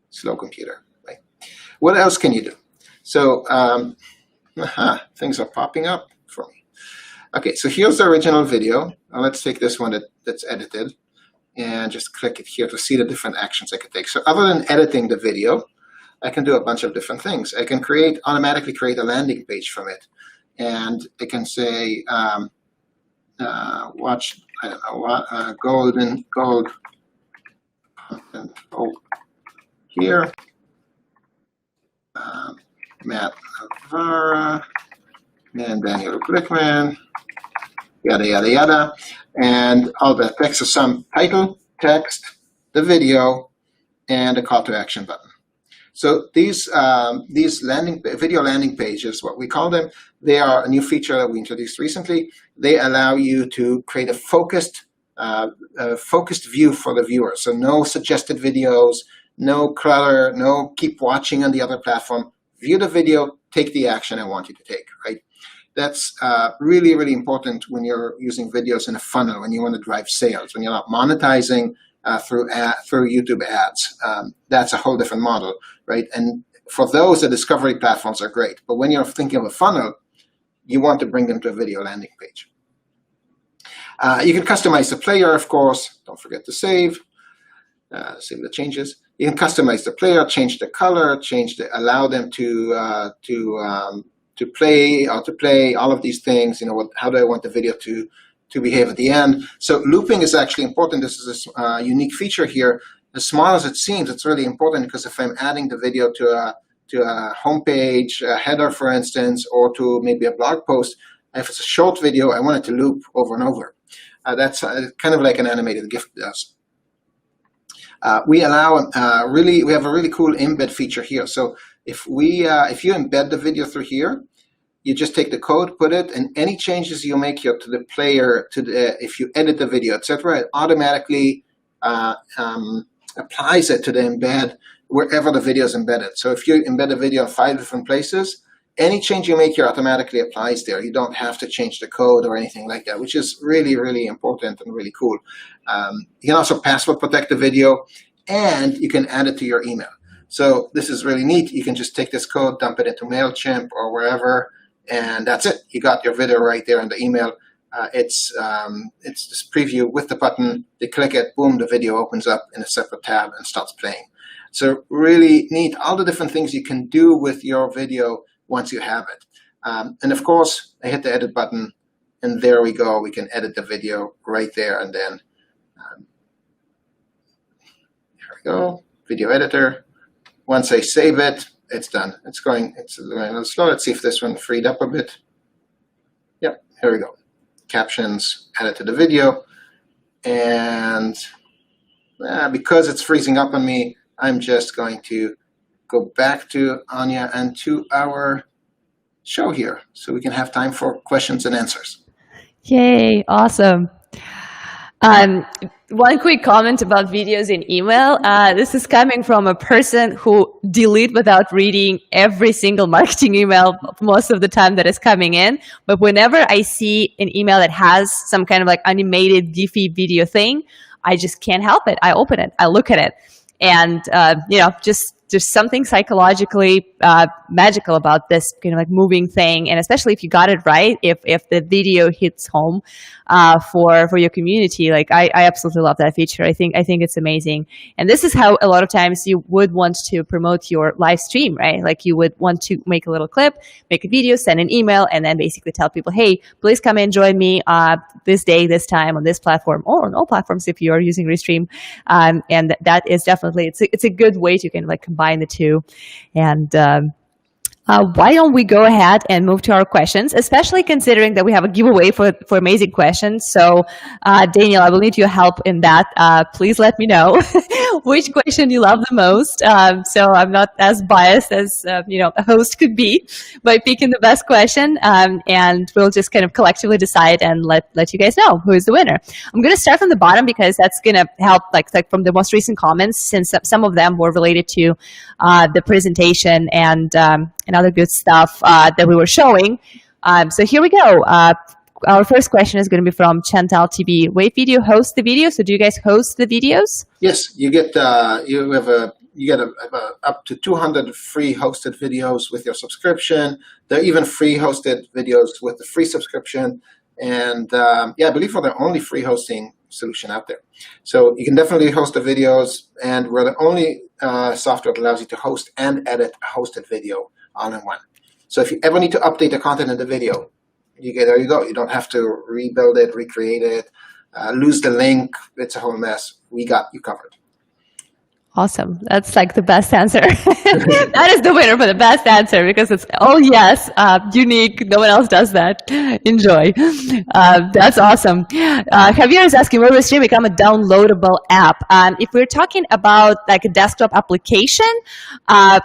Slow computer, right? What else can you do? So things are popping up for me. Okay, so here's the original video. Now let's take this one that's edited and just click it here to see the different actions I could take. So other than editing the video, I can do a bunch of different things. I can automatically create a landing page from it. And I can say, watch, I don't know what, gold, and here, Matt Navarra, and Daniel Glickman, yada, yada, yada, and all the text. So some title, text, the video, and a call to action button. So these video landing pages, what we call them, they are a new feature that we introduced recently. They allow you to create a focused view for the viewer. So no suggested videos, no clutter, no keep watching on the other platform. View the video, take the action I want you to take, right? That's really, really important when you're using videos in a funnel, when you want to drive sales, when you're not monetizing through YouTube ads. That's a whole different model, right? And for those, the discovery platforms are great. But when you're thinking of a funnel, you want to bring them to a video landing page. You can customize the player, of course. Don't forget to save the changes. You can customize the player, change the color, allow them to play, autoplay, all of these things. You know, how do I want the video to behave at the end? So looping is actually important. This is a unique feature here. As small as it seems, it's really important because if I'm adding the video to a homepage, a header, for instance, or to maybe a blog post, if it's a short video, I want it to loop over and over. That's kind of like an animated GIF does. We have a really cool embed feature here. So if you embed the video through here, you just take the code, put it, and any changes you make here to the player, if you edit the video, etc., it automatically applies it to the embed wherever the video is embedded. So if you embed a video in 5 different places, any change you make here automatically applies there. You don't have to change the code or anything like that, which is really, really important and really cool. You can also password protect the video, and you can add it to your email. So this is really neat. You can just take this code, dump it into MailChimp or wherever, and that's it. You got your video right there in the email. It's this preview with the button. They click it, boom, the video opens up in a separate tab and starts playing. So really neat. All the different things you can do with your video once you have it. And of course, I hit the edit button, and there we go. We can edit the video right there, and then here we go, video editor. Once I save it, it's done. It's going a little slow. Let's see if this one freed up a bit. Yep, here we go. Captions added to the video. And because it's freezing up on me, I'm just going to go back to Anya and to our show here so we can have time for questions and answers. Yay, awesome. One quick comment about videos in email. This is coming from a person who delete without reading every single marketing email most of the time that is coming in. But whenever I see an email that has some kind of like animated Giphy video thing, I just can't help it. I open it, I look at it. And, just there's something psychologically magical about this kind of like moving thing. And especially if you got it right, if the video hits home for your community, like I absolutely love that feature. I think it's amazing. And this is how a lot of times you would want to promote your live stream, right? Like you would want to make a little clip, make a video, send an email, and then basically tell people, hey, please come and join me this day, this time on this platform, or on all platforms if you are using Restream. And that is definitely, it's a good way to kind of like combine the two. And why don't we go ahead and move to our questions, especially considering that we have a giveaway for amazing questions. So, Daniel, I will need your help in that. Please let me know which question you love the most. So I'm not as biased as, a host could be by picking the best question. And we'll just kind of collectively decide and let you guys know who is the winner. I'm going to start from the bottom because that's going to help like from the most recent comments, since some of them were related to the presentation and other good stuff that we were showing. So here we go. Our first question is going to be from Chantal TB. Wave.video hosts the video. So do you guys host the videos? Yes, you get up to 200 free hosted videos with your subscription. There are even free hosted videos with the free subscription. And yeah, I believe we're the only free hosting solution out there. So you can definitely host the videos, and we're the only software that allows you to host and edit a hosted video all in one. So if you ever need to update the content in the video, there you go. You don't have to rebuild it, recreate it, lose the link. It's a whole mess. We got you covered. Awesome. That's like the best answer. That is the winner for the best answer, because it's, oh yes, unique. No one else does that. Enjoy. That's awesome. Javier is asking, will Restream become a downloadable app? If we're talking about like a desktop application,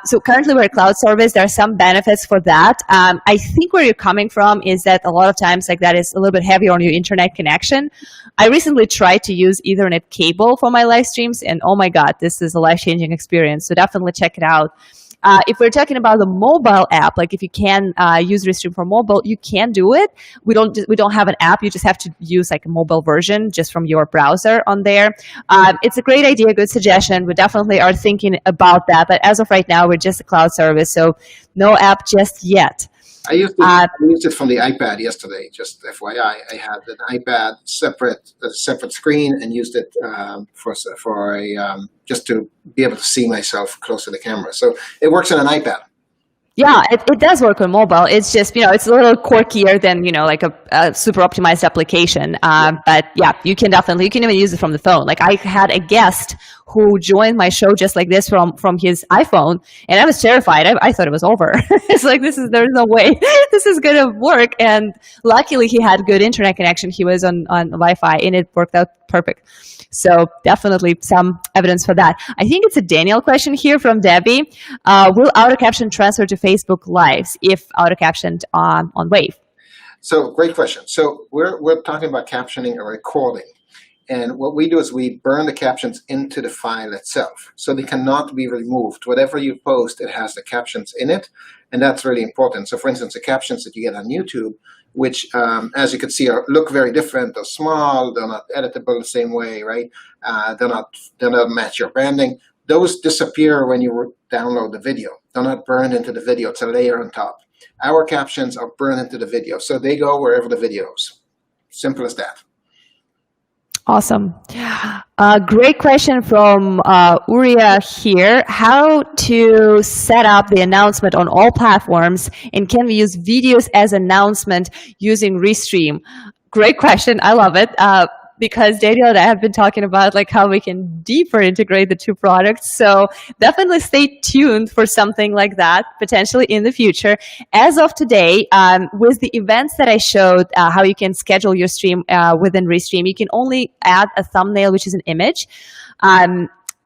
so currently we're a cloud service. There are some benefits for that. I think where you're coming from is that a lot of times like that is a little bit heavier on your internet connection. I recently tried to use Ethernet cable for my live streams, and oh my God, this is a life-changing experience. So definitely check it out. If we're talking about the mobile app, like if you can use Restream for mobile, you can do it. We don't have an app. You just have to use like a mobile version just from your browser on there. It's a great idea, good suggestion. We definitely are thinking about that. But as of right now, we're just a cloud service, so no app just yet. I used it from the iPad yesterday. Just FYI, I had an iPad separate screen, and used it for just to be able to see myself close to the camera. So it works on an iPad. Yeah, it does work on mobile. It's just, it's a little quirkier than, like a super optimized application. But yeah, you can even use it from the phone. Like I had a guest who joined my show just like this from his iPhone, and I was terrified. I thought it was over. It's like, there's no way this is going to work. And luckily he had good internet connection. He was on Wi-Fi, and it worked out perfect. So definitely some evidence for that. I think it's a Daniel question here from Debbie. Will Autocaption transfer to Facebook Lives if Autocaptioned on Wave? So great question. So we're talking about captioning a recording. And what we do is we burn the captions into the file itself, so they cannot be removed. Whatever you post, it has the captions in it, and that's really important. So for instance, the captions that you get on YouTube, which, as you can see, look very different. They're small. They're not editable the same way, right? They're not match your branding. Those disappear when you download the video. They're not burned into the video. It's a layer on top. Our captions are burned into the video, so they go wherever the video is. Simple as that. Awesome. Great question from Uriah here. How to set up the announcement on all platforms, and can we use videos as announcement using Restream? Great question. I love it. Because Daniel and I have been talking about like how we can deeper integrate the two products. So definitely stay tuned for something like that potentially in the future. As of today, with the events that I showed, how you can schedule your stream within Restream, you can only add a thumbnail, which is an image.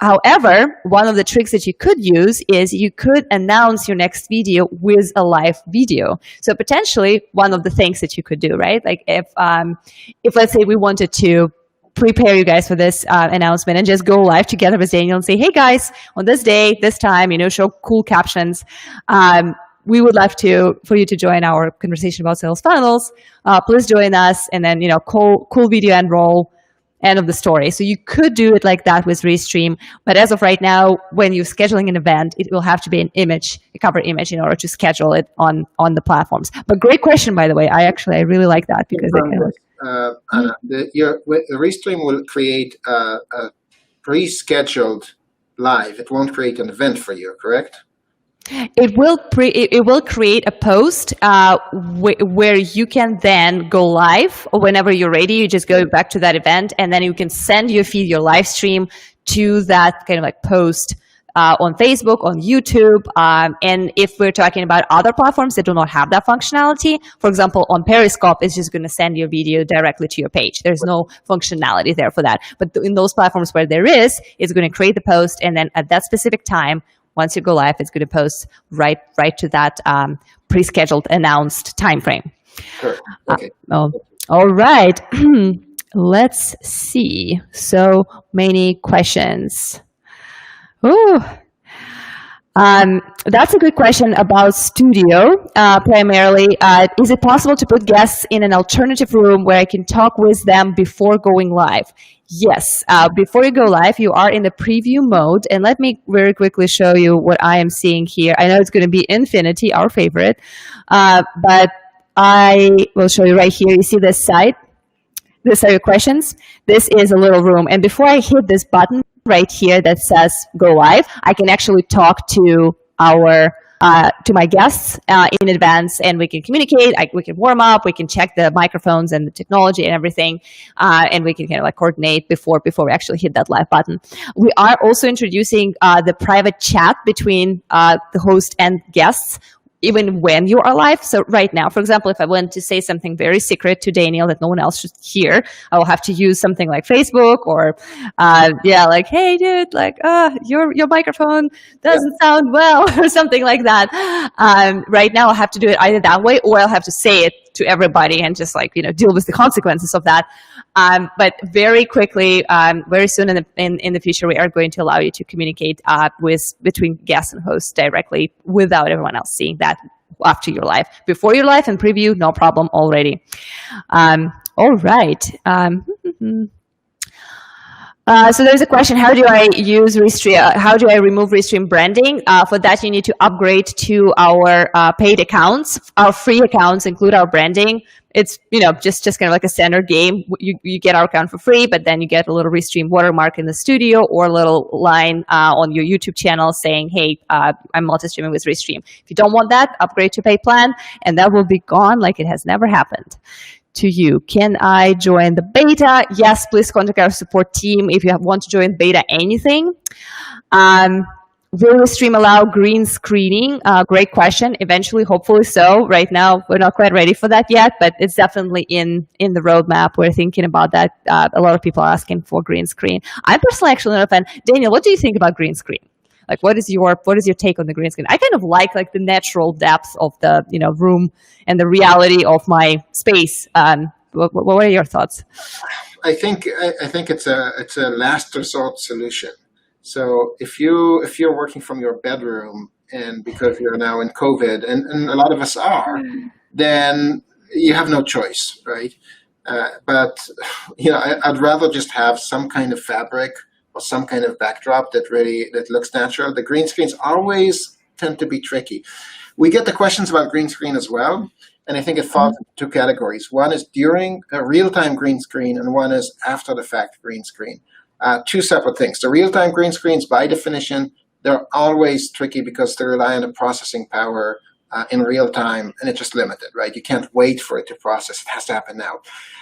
However, one of the tricks that you could use is you could announce your next video with a live video. So potentially one of the things that you could do, right? Like if let's say we wanted to prepare you guys for this announcement and just go live together with Daniel and say, hey guys, on this day, this time, show cool captions. We would love for you to join our conversation about sales funnels. Please join us, and then, cool video and roll. End of the story. So you could do it like that with Restream, but as of right now, when you're scheduling an event, it will have to be an image, a cover image, in order to schedule it on the platforms. But great question, by the way. I really like that, because the Restream will create a pre-scheduled live. It won't create an event for you, correct? It will create a post where you can then go live whenever you're ready. You just go back to that event, and then you can send your feed, your live stream, to that kind of like post on Facebook, on YouTube. And if we're talking about other platforms that do not have that functionality, for example, on Periscope, it's just going to send your video directly to your page. There's no functionality there for that. But in those platforms where there is, it's going to create the post, and then at that specific time, once you go live, it's going to post right to that pre-scheduled, announced time frame. Sure. Okay. All right. Let's see. So many questions. Ooh. That's a good question about studio, primarily. Is it possible to put guests in an alternative room where I can talk with them before going live? Yes. Before you go live, you are in the preview mode. And let me very quickly show you what I am seeing here. I know it's going to be Infinity, our favorite. But I will show you right here. You see this side? These are your questions. This is a little room. And before I hit this button right here that says go live, I can actually talk to to my guests in advance, and we can communicate. We can warm up. We can check the microphones and the technology and everything, and we can kind of like coordinate before we actually hit that live button. We are also introducing the private chat between the host and guests, even when you are live. So right now, for example, if I want to say something very secret to Daniel that no one else should hear, I will have to use something like Facebook or, like, hey, dude, like, your microphone doesn't sound well or something like that. Right now, I'll have to do it either that way, or I'll have to say it to everybody and just like, deal with the consequences of that. But very quickly, very soon in the future, we are going to allow you to communicate between guests and hosts directly without everyone else seeing that after your live. Before your live and preview, no problem already. All right. So there's a question: how do I use Restream? How do I remove Restream branding? For that, you need to upgrade to our paid accounts. Our free accounts include our branding. It's just kind of like a standard game. You get our account for free, but then you get a little Restream watermark in the studio or a little line on your YouTube channel saying, "Hey, I'm multi-streaming with Restream." If you don't want that, upgrade to paid plan, and that will be gone like it has never happened to you. Can I join the beta? Yes, please contact our support team if you want to join beta anything. Will Restream allow green screening? Great question. Eventually, hopefully so. Right now, we're not quite ready for that yet, but it's definitely in the roadmap. We're thinking about that. A lot of people are asking for green screen. I'm personally actually not a fan. Daniel, what do you think about green screen? Like, what is your take on the green screen? I kind of like the natural depth of the room and the reality of my space. What are your thoughts? I think it's a last resort solution. So if you're working from your bedroom, and because you're now in COVID, and a lot of us are, then you have no choice, right? But I'd rather just have some kind of fabric or some kind of backdrop that looks natural. The green screens always tend to be tricky. We get the questions about green screen as well, and I think it falls into two categories. One is during a real-time green screen, and one is after-the-fact green screen. Two separate things. The real-time green screens, by definition, they're always tricky because they rely on the processing power in real time, and it's just limited, right? You can't wait for it to process. It has to happen now.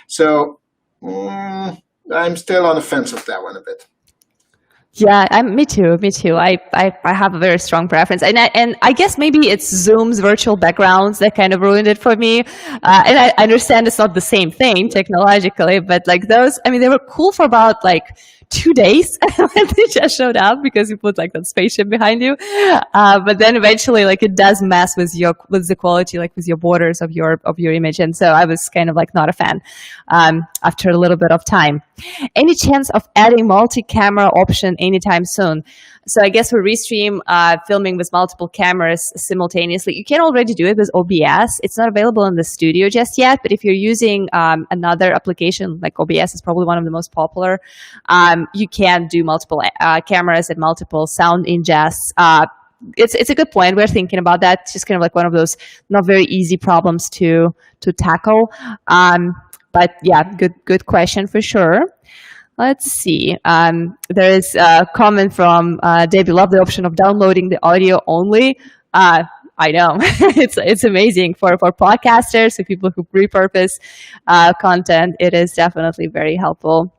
So I'm still on the fence with that one a bit. Yeah, me too. I have a very strong preference, and I guess maybe it's Zoom's virtual backgrounds that kind of ruined it for me. And I understand it's not the same thing technologically, but like those, I mean, they were cool for about like 2 days when they just showed up because you put like that spaceship behind you. But then eventually, like it does mess with the quality, like with your borders of your image, and so I was kind of like not a fan after a little bit of time. Any chance of adding multi-camera option anytime soon? So I guess for Restream, filming with multiple cameras simultaneously, you can already do it with OBS. It's not available in the studio just yet, but if you're using another application, like OBS is probably one of the most popular, you can do multiple cameras and multiple sound ingests. It's a good point. We're thinking about that. It's just kind of like one of those not very easy problems to tackle. But yeah, good question for sure. Let's see. There is a comment from Debbie. Love the option of downloading the audio only. I know it's amazing for podcasters, for people who repurpose content. It is definitely very helpful.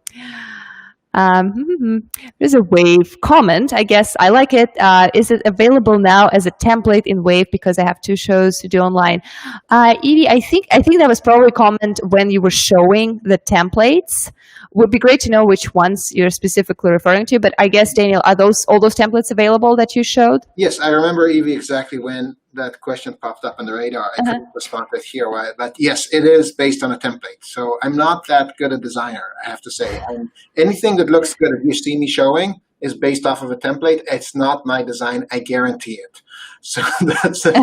There's a Wave comment. I guess I like it. Is it available now as a template in Wave because I have 2 shows to do online? Edie, I think that was probably a comment when you were showing the templates. Would be great to know which ones you're specifically referring to. But I guess, Daniel, are all those templates available that you showed? Yes, I remember, Evie, exactly when that question popped up on the radar. I couldn't respond to it here, but yes, it is based on a template. So I'm not that good a designer, I have to say. Anything that looks good that you see me showing is based off of a template. It's not my design, I guarantee it. So that's a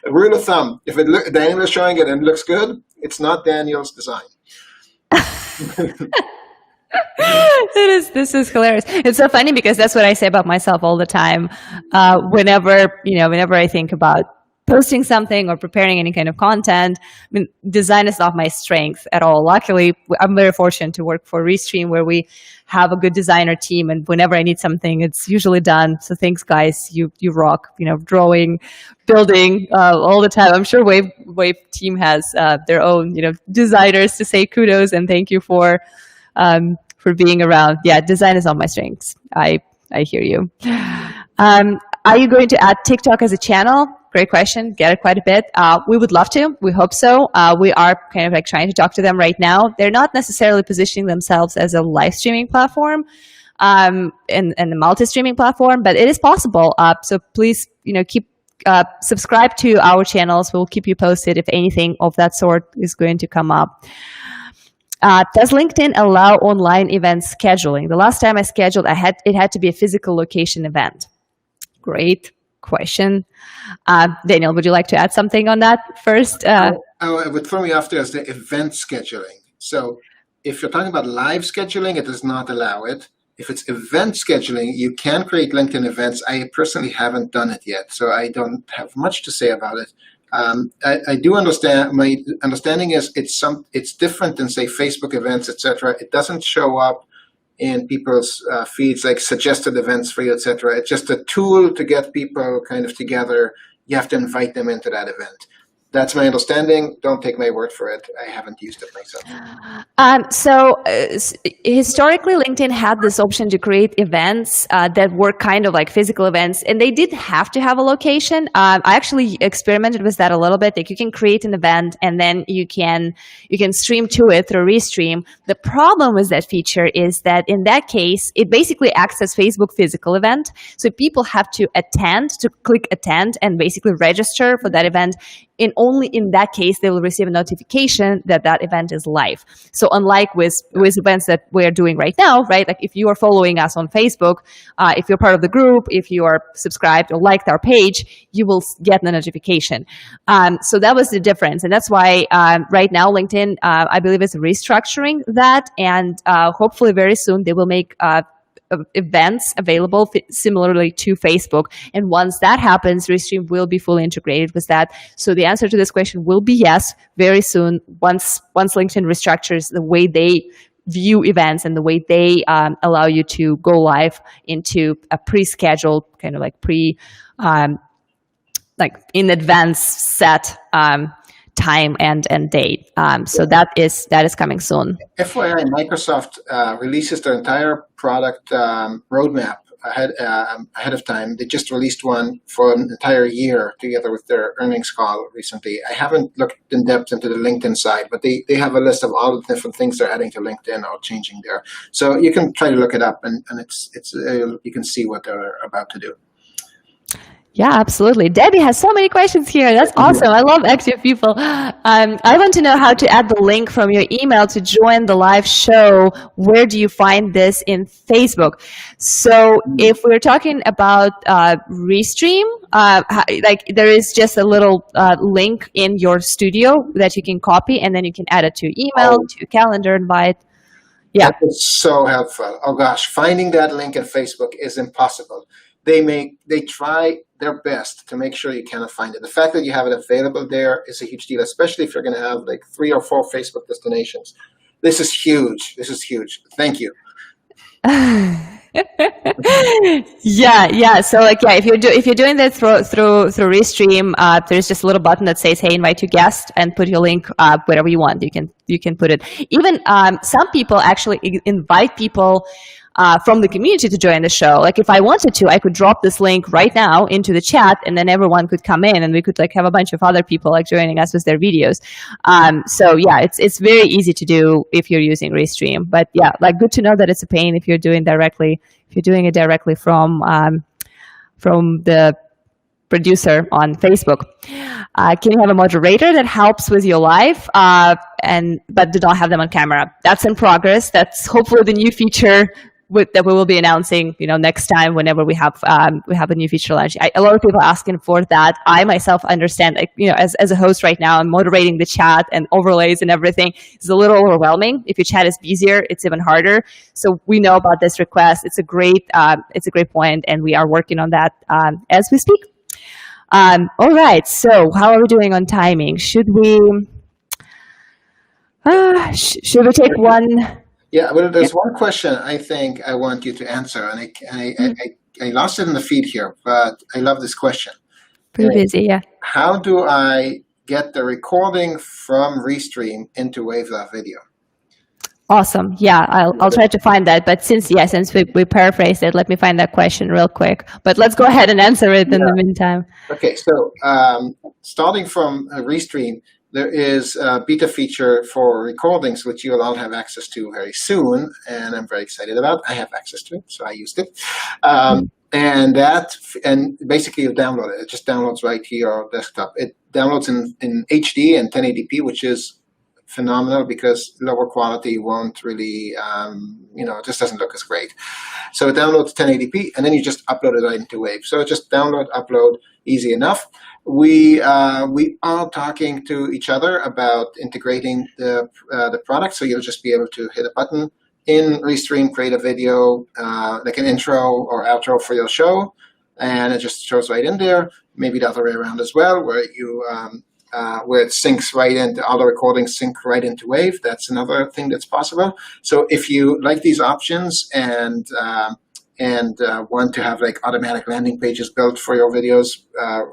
rule of thumb. If Daniel is showing it and it looks good, it's not Daniel's design. This is hilarious. It's so funny because that's what I say about myself all the time. Whenever I think about posting something or preparing any kind of content. I mean, design is not my strength at all. Luckily, I'm very fortunate to work for Restream, where we have a good designer team, and whenever I need something, it's usually done. So thanks, guys. You rock. Drawing, building all the time. I'm sure Wave team has their own designers to say kudos and thank you for being around. Yeah, design is not my strengths. I hear you. Are you going to add TikTok as a channel? Great question. Get it quite a bit. We would love to. We hope so. We are kind of like trying to talk to them right now. They're not necessarily positioning themselves as a live streaming platform and a multi-streaming platform, but it is possible. So please, keep subscribe to our channels. We'll keep you posted if anything of that sort is going to come up. Does LinkedIn allow online event scheduling? The last time I scheduled, it had to be a physical location event. Great question. Daniel, would you like to add something on that first? What threw me off there is the event scheduling. So if you're talking about live scheduling, it does not allow it. If it's event scheduling, you can create LinkedIn events. I personally haven't done it yet, so I don't have much to say about it. I do understand. My understanding is it's different than, say, Facebook events, etc. It doesn't show up in people's feeds like suggested events for you, etc. It's just a tool to get people kind of together. You have to invite them into that event. That's my understanding. Don't take my word for it. I haven't used it myself. Historically, LinkedIn had this option to create events that were kind of like physical events, and they did have to have a location. I actually experimented with that a little bit. Like, you can create an event and then you can stream to it through Restream. The problem with that feature is that in that case, it basically acts as Facebook physical event. So people have to click attend and basically register for that event. And only in that case, they will receive a notification that that event is live. So unlike with events that we're doing right now, right? Like if you are following us on Facebook, if you're part of the group, if you are subscribed or liked our page, you will get the notification. So that was the difference. And that's why right now LinkedIn, I believe, is restructuring that. And hopefully very soon they will make events available similarly to Facebook. And once that happens, Restream will be fully integrated with that. So the answer to this question will be yes, very soon, once LinkedIn restructures the way they view events and the way they allow you to go live into a pre-scheduled kind of like in advance set time and date. So that is coming soon. FYI, Microsoft releases their entire product roadmap ahead of time. They just released one for an entire year together with their earnings call recently. I haven't looked in depth into the LinkedIn side, but they have a list of all the different things they're adding to LinkedIn or changing there. So you can try to look it up, and you can see what they're about to do. Yeah, absolutely. Debbie has so many questions here. That's awesome. I love active people. I want to know how to add the link from your email to join the live show. Where do you find this in Facebook? So if we're talking about Restream, there is just a little link in your studio that you can copy, and then you can add it to your email, to your calendar invite. Yeah. That is so helpful. Oh gosh, finding that link in Facebook is impossible. They try their best to make sure you cannot find it. The fact that you have it available there is a huge deal, especially if you're going to have like 3 or 4 Facebook destinations. This is huge. This is huge. Thank you. Yeah. So if you're doing that through Restream, there's just a little button that says, "Hey, invite your guest," and put your link wherever you want. You can put it. Even some people actually invite people from the community to join the show. Like if I wanted to, I could drop this link right now into the chat, and then everyone could come in, and we could like have a bunch of other people like joining us with their videos. So yeah, it's very easy to do if you're using Restream. But yeah, like good to know that it's a pain if you're doing it directly from the producer on Facebook. Can you have a moderator that helps with your live but do not have them on camera? That's in progress. That's hopefully the new feature that we will be announcing, next time whenever we have a new feature launch. A lot of people are asking for that. I myself understand, as a host right now, I'm moderating the chat and overlays and everything. It's a little overwhelming. If your chat is busier, it's even harder. So we know about this request. It's a great point, and we are working on that as we speak. All right. So how are we doing on timing? Should we take one? Yeah, well, there's one question I think I want you to answer, and I lost it in the feed here, but I love this question. Pretty busy, yeah. How do I get the recording from Restream into Wave.video? Awesome. Yeah, I'll try to find that. But since we paraphrased it, let me find that question real quick. But let's go ahead and answer it in the meantime. Okay, so starting from Restream, there is a beta feature for recordings, which you will all have access to very soon, and I'm very excited about. I have access to it, so I used it. And basically you download it. It just downloads right here on desktop. It downloads in HD and 1080p, which is phenomenal because lower quality won't really, it just doesn't look as great. So it downloads 1080p, and then you just upload it right into Wave. So just download, upload, easy enough. We are talking to each other about integrating the product, so you'll just be able to hit a button in Restream, create a video, like an intro or outro for your show, and it just shows right in there. Maybe the other way around as well, where you where it syncs right into all the recordings, sync right into Wave. That's another thing that's possible. So if you like these options and want to have like automatic landing pages built for your videos,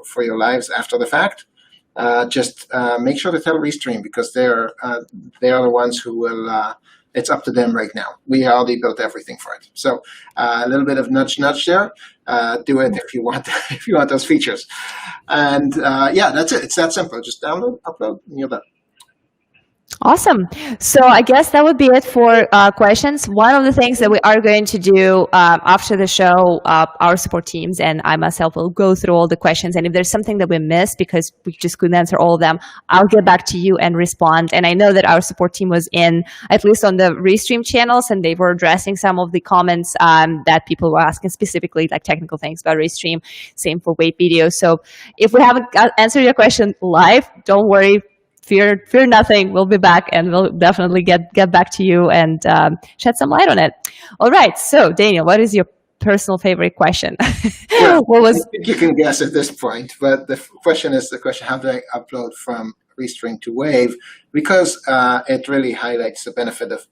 for your lives after the fact, just make sure to tell Restream, because they are the ones who will. It's up to them right now. We already built everything for it. So a little bit of nudge there. Do it if you want those features. And yeah, that's it. It's that simple. Just download, upload, and you're done. Awesome. So I guess that would be it for questions. One of the things that we are going to do after the show, our support teams and I myself will go through all the questions. And if there's something that we missed because we just couldn't answer all of them, I'll get back to you and respond. And I know that our support team was in, at least on the Restream channels, and they were addressing some of the comments that people were asking, specifically like technical things about Restream. Same for Wave.video. So if we haven't answered your question live, don't worry. Fear nothing. We'll be back, and we'll definitely get back to you and shed some light on it. All right. So, Daniel, what is your personal favorite question? Well, I think you can guess at this point, but the question is how do I upload from Restream to Wave? Because it really highlights the benefit of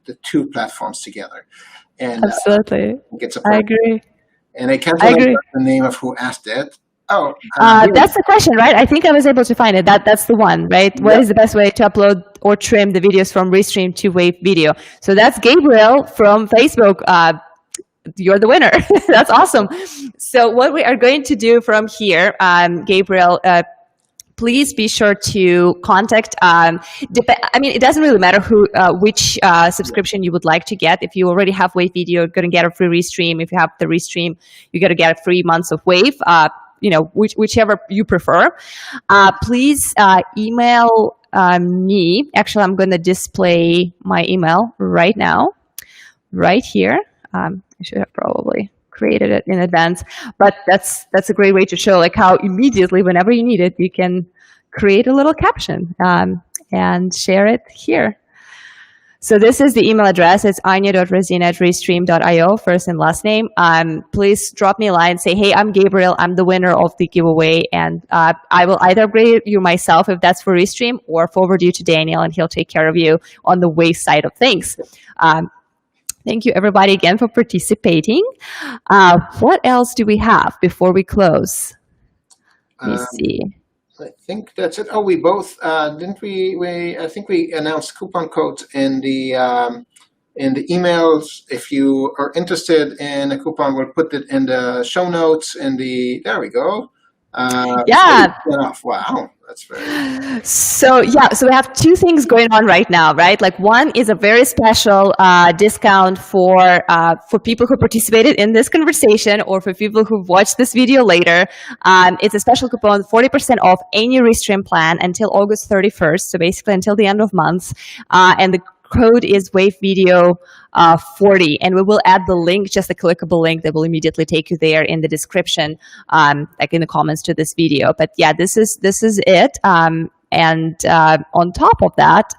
the two platforms together. And absolutely, I agree. And I can't remember the name of who asked it. Oh, that's the question, right? I think I was able to find it. That's the one, right? What is the best way to upload or trim the videos from Restream to Wave.video? So that's Gabriel from Facebook. You're the winner. That's awesome. So what we are going to do from here, Gabriel, please be sure to contact. I mean, it doesn't really matter which subscription you would like to get. If you already have Wave.video, you're going to get a free Restream. If you have the Restream, you're going to get 3 months of Wave. Whichever you prefer. Please email me. Actually, I'm going to display my email right now, right here. I should have probably created it in advance, but that's a great way to show like how immediately, whenever you need it, you can create a little caption and share it here. So this is the email address. It's anya.razina@restream.io, first and last name. Please drop me a line and say, hey, I'm Gabriel. I'm the winner of the giveaway. And I will either grade you myself if that's for Restream or forward you to Daniel, and he'll take care of you on the Wave side of things. Thank you, everybody, again for participating. What else do we have before we close? Let me see. I think that's it. Oh, we both didn't we? I think we announced coupon codes in the emails. If you are interested in a coupon, we'll put it in the show notes. There we go. Yeah. Wow, that's very. So we have two things going on right now, right? Like one is a very special discount for people who participated in this conversation, or for people who watched this video later. It's a special coupon, 40% off any Restream plan until August 31st. So basically until the end of month. And the code is Wave.video 40, and we will add the link, just a clickable link that will immediately take you there in the description, like in the comments to this video. But yeah, this is it. And on top of that,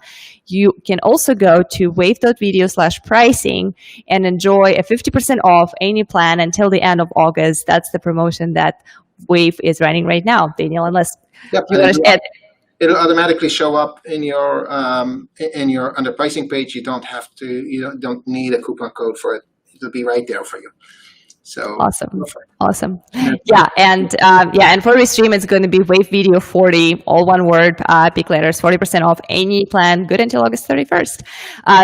you can also go to wave.video/pricing and enjoy a 50% off any plan until the end of August. That's the promotion that Wave is running right now. Daniel, unless Yep. you want to add. It'll automatically show up in your under pricing page. You don't have to. You don't need a coupon code for it. It'll be right there for you. So awesome. Yeah, and for Restream, it's going to be Wave.video 40, all one word, big letters, 40% off any plan, good until August 31st.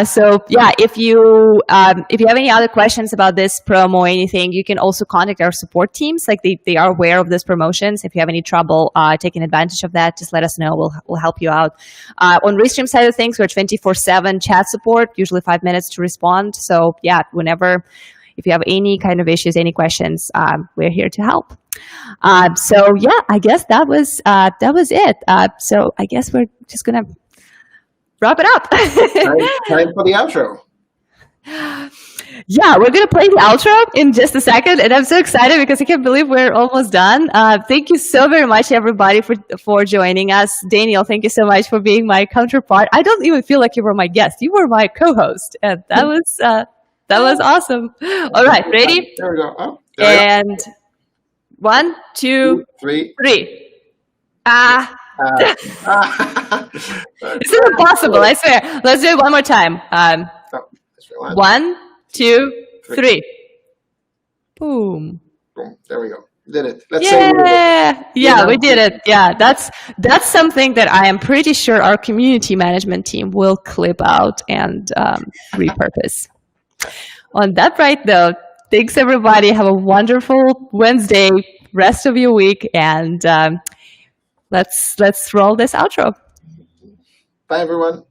So yeah, if you have any other questions about this promo or anything, you can also contact our support teams. Like they are aware of this promotions. If you have any trouble taking advantage of that, just let us know. We'll help you out. On Restream side of things, we're 24/7 chat support, usually 5 minutes to respond. So yeah, if you have any kind of issues, any questions, we're here to help. So yeah, I guess that was it. So I guess we're just gonna wrap it up. Time for the outro. Yeah, we're gonna play the outro in just a second, and I'm so excited because I can't believe we're almost done. Thank you so very much, everybody, for joining us. Daniel, thank you so much for being my counterpart. I don't even feel like you were my guest; you were my co-host, and that was awesome. All right, ready? There we go. Oh, and 1, 2, 3. This is impossible, I swear. Let's do it one more time. 1, 2, 3. Boom. Boom. There we go. Did it. Let's say we did it. Yeah, we did it. Yeah, that's something that I am pretty sure our community management team will clip out and repurpose. On that bright note, thanks everybody. Have a wonderful Wednesday, rest of your week, and let's roll this outro. Bye everyone.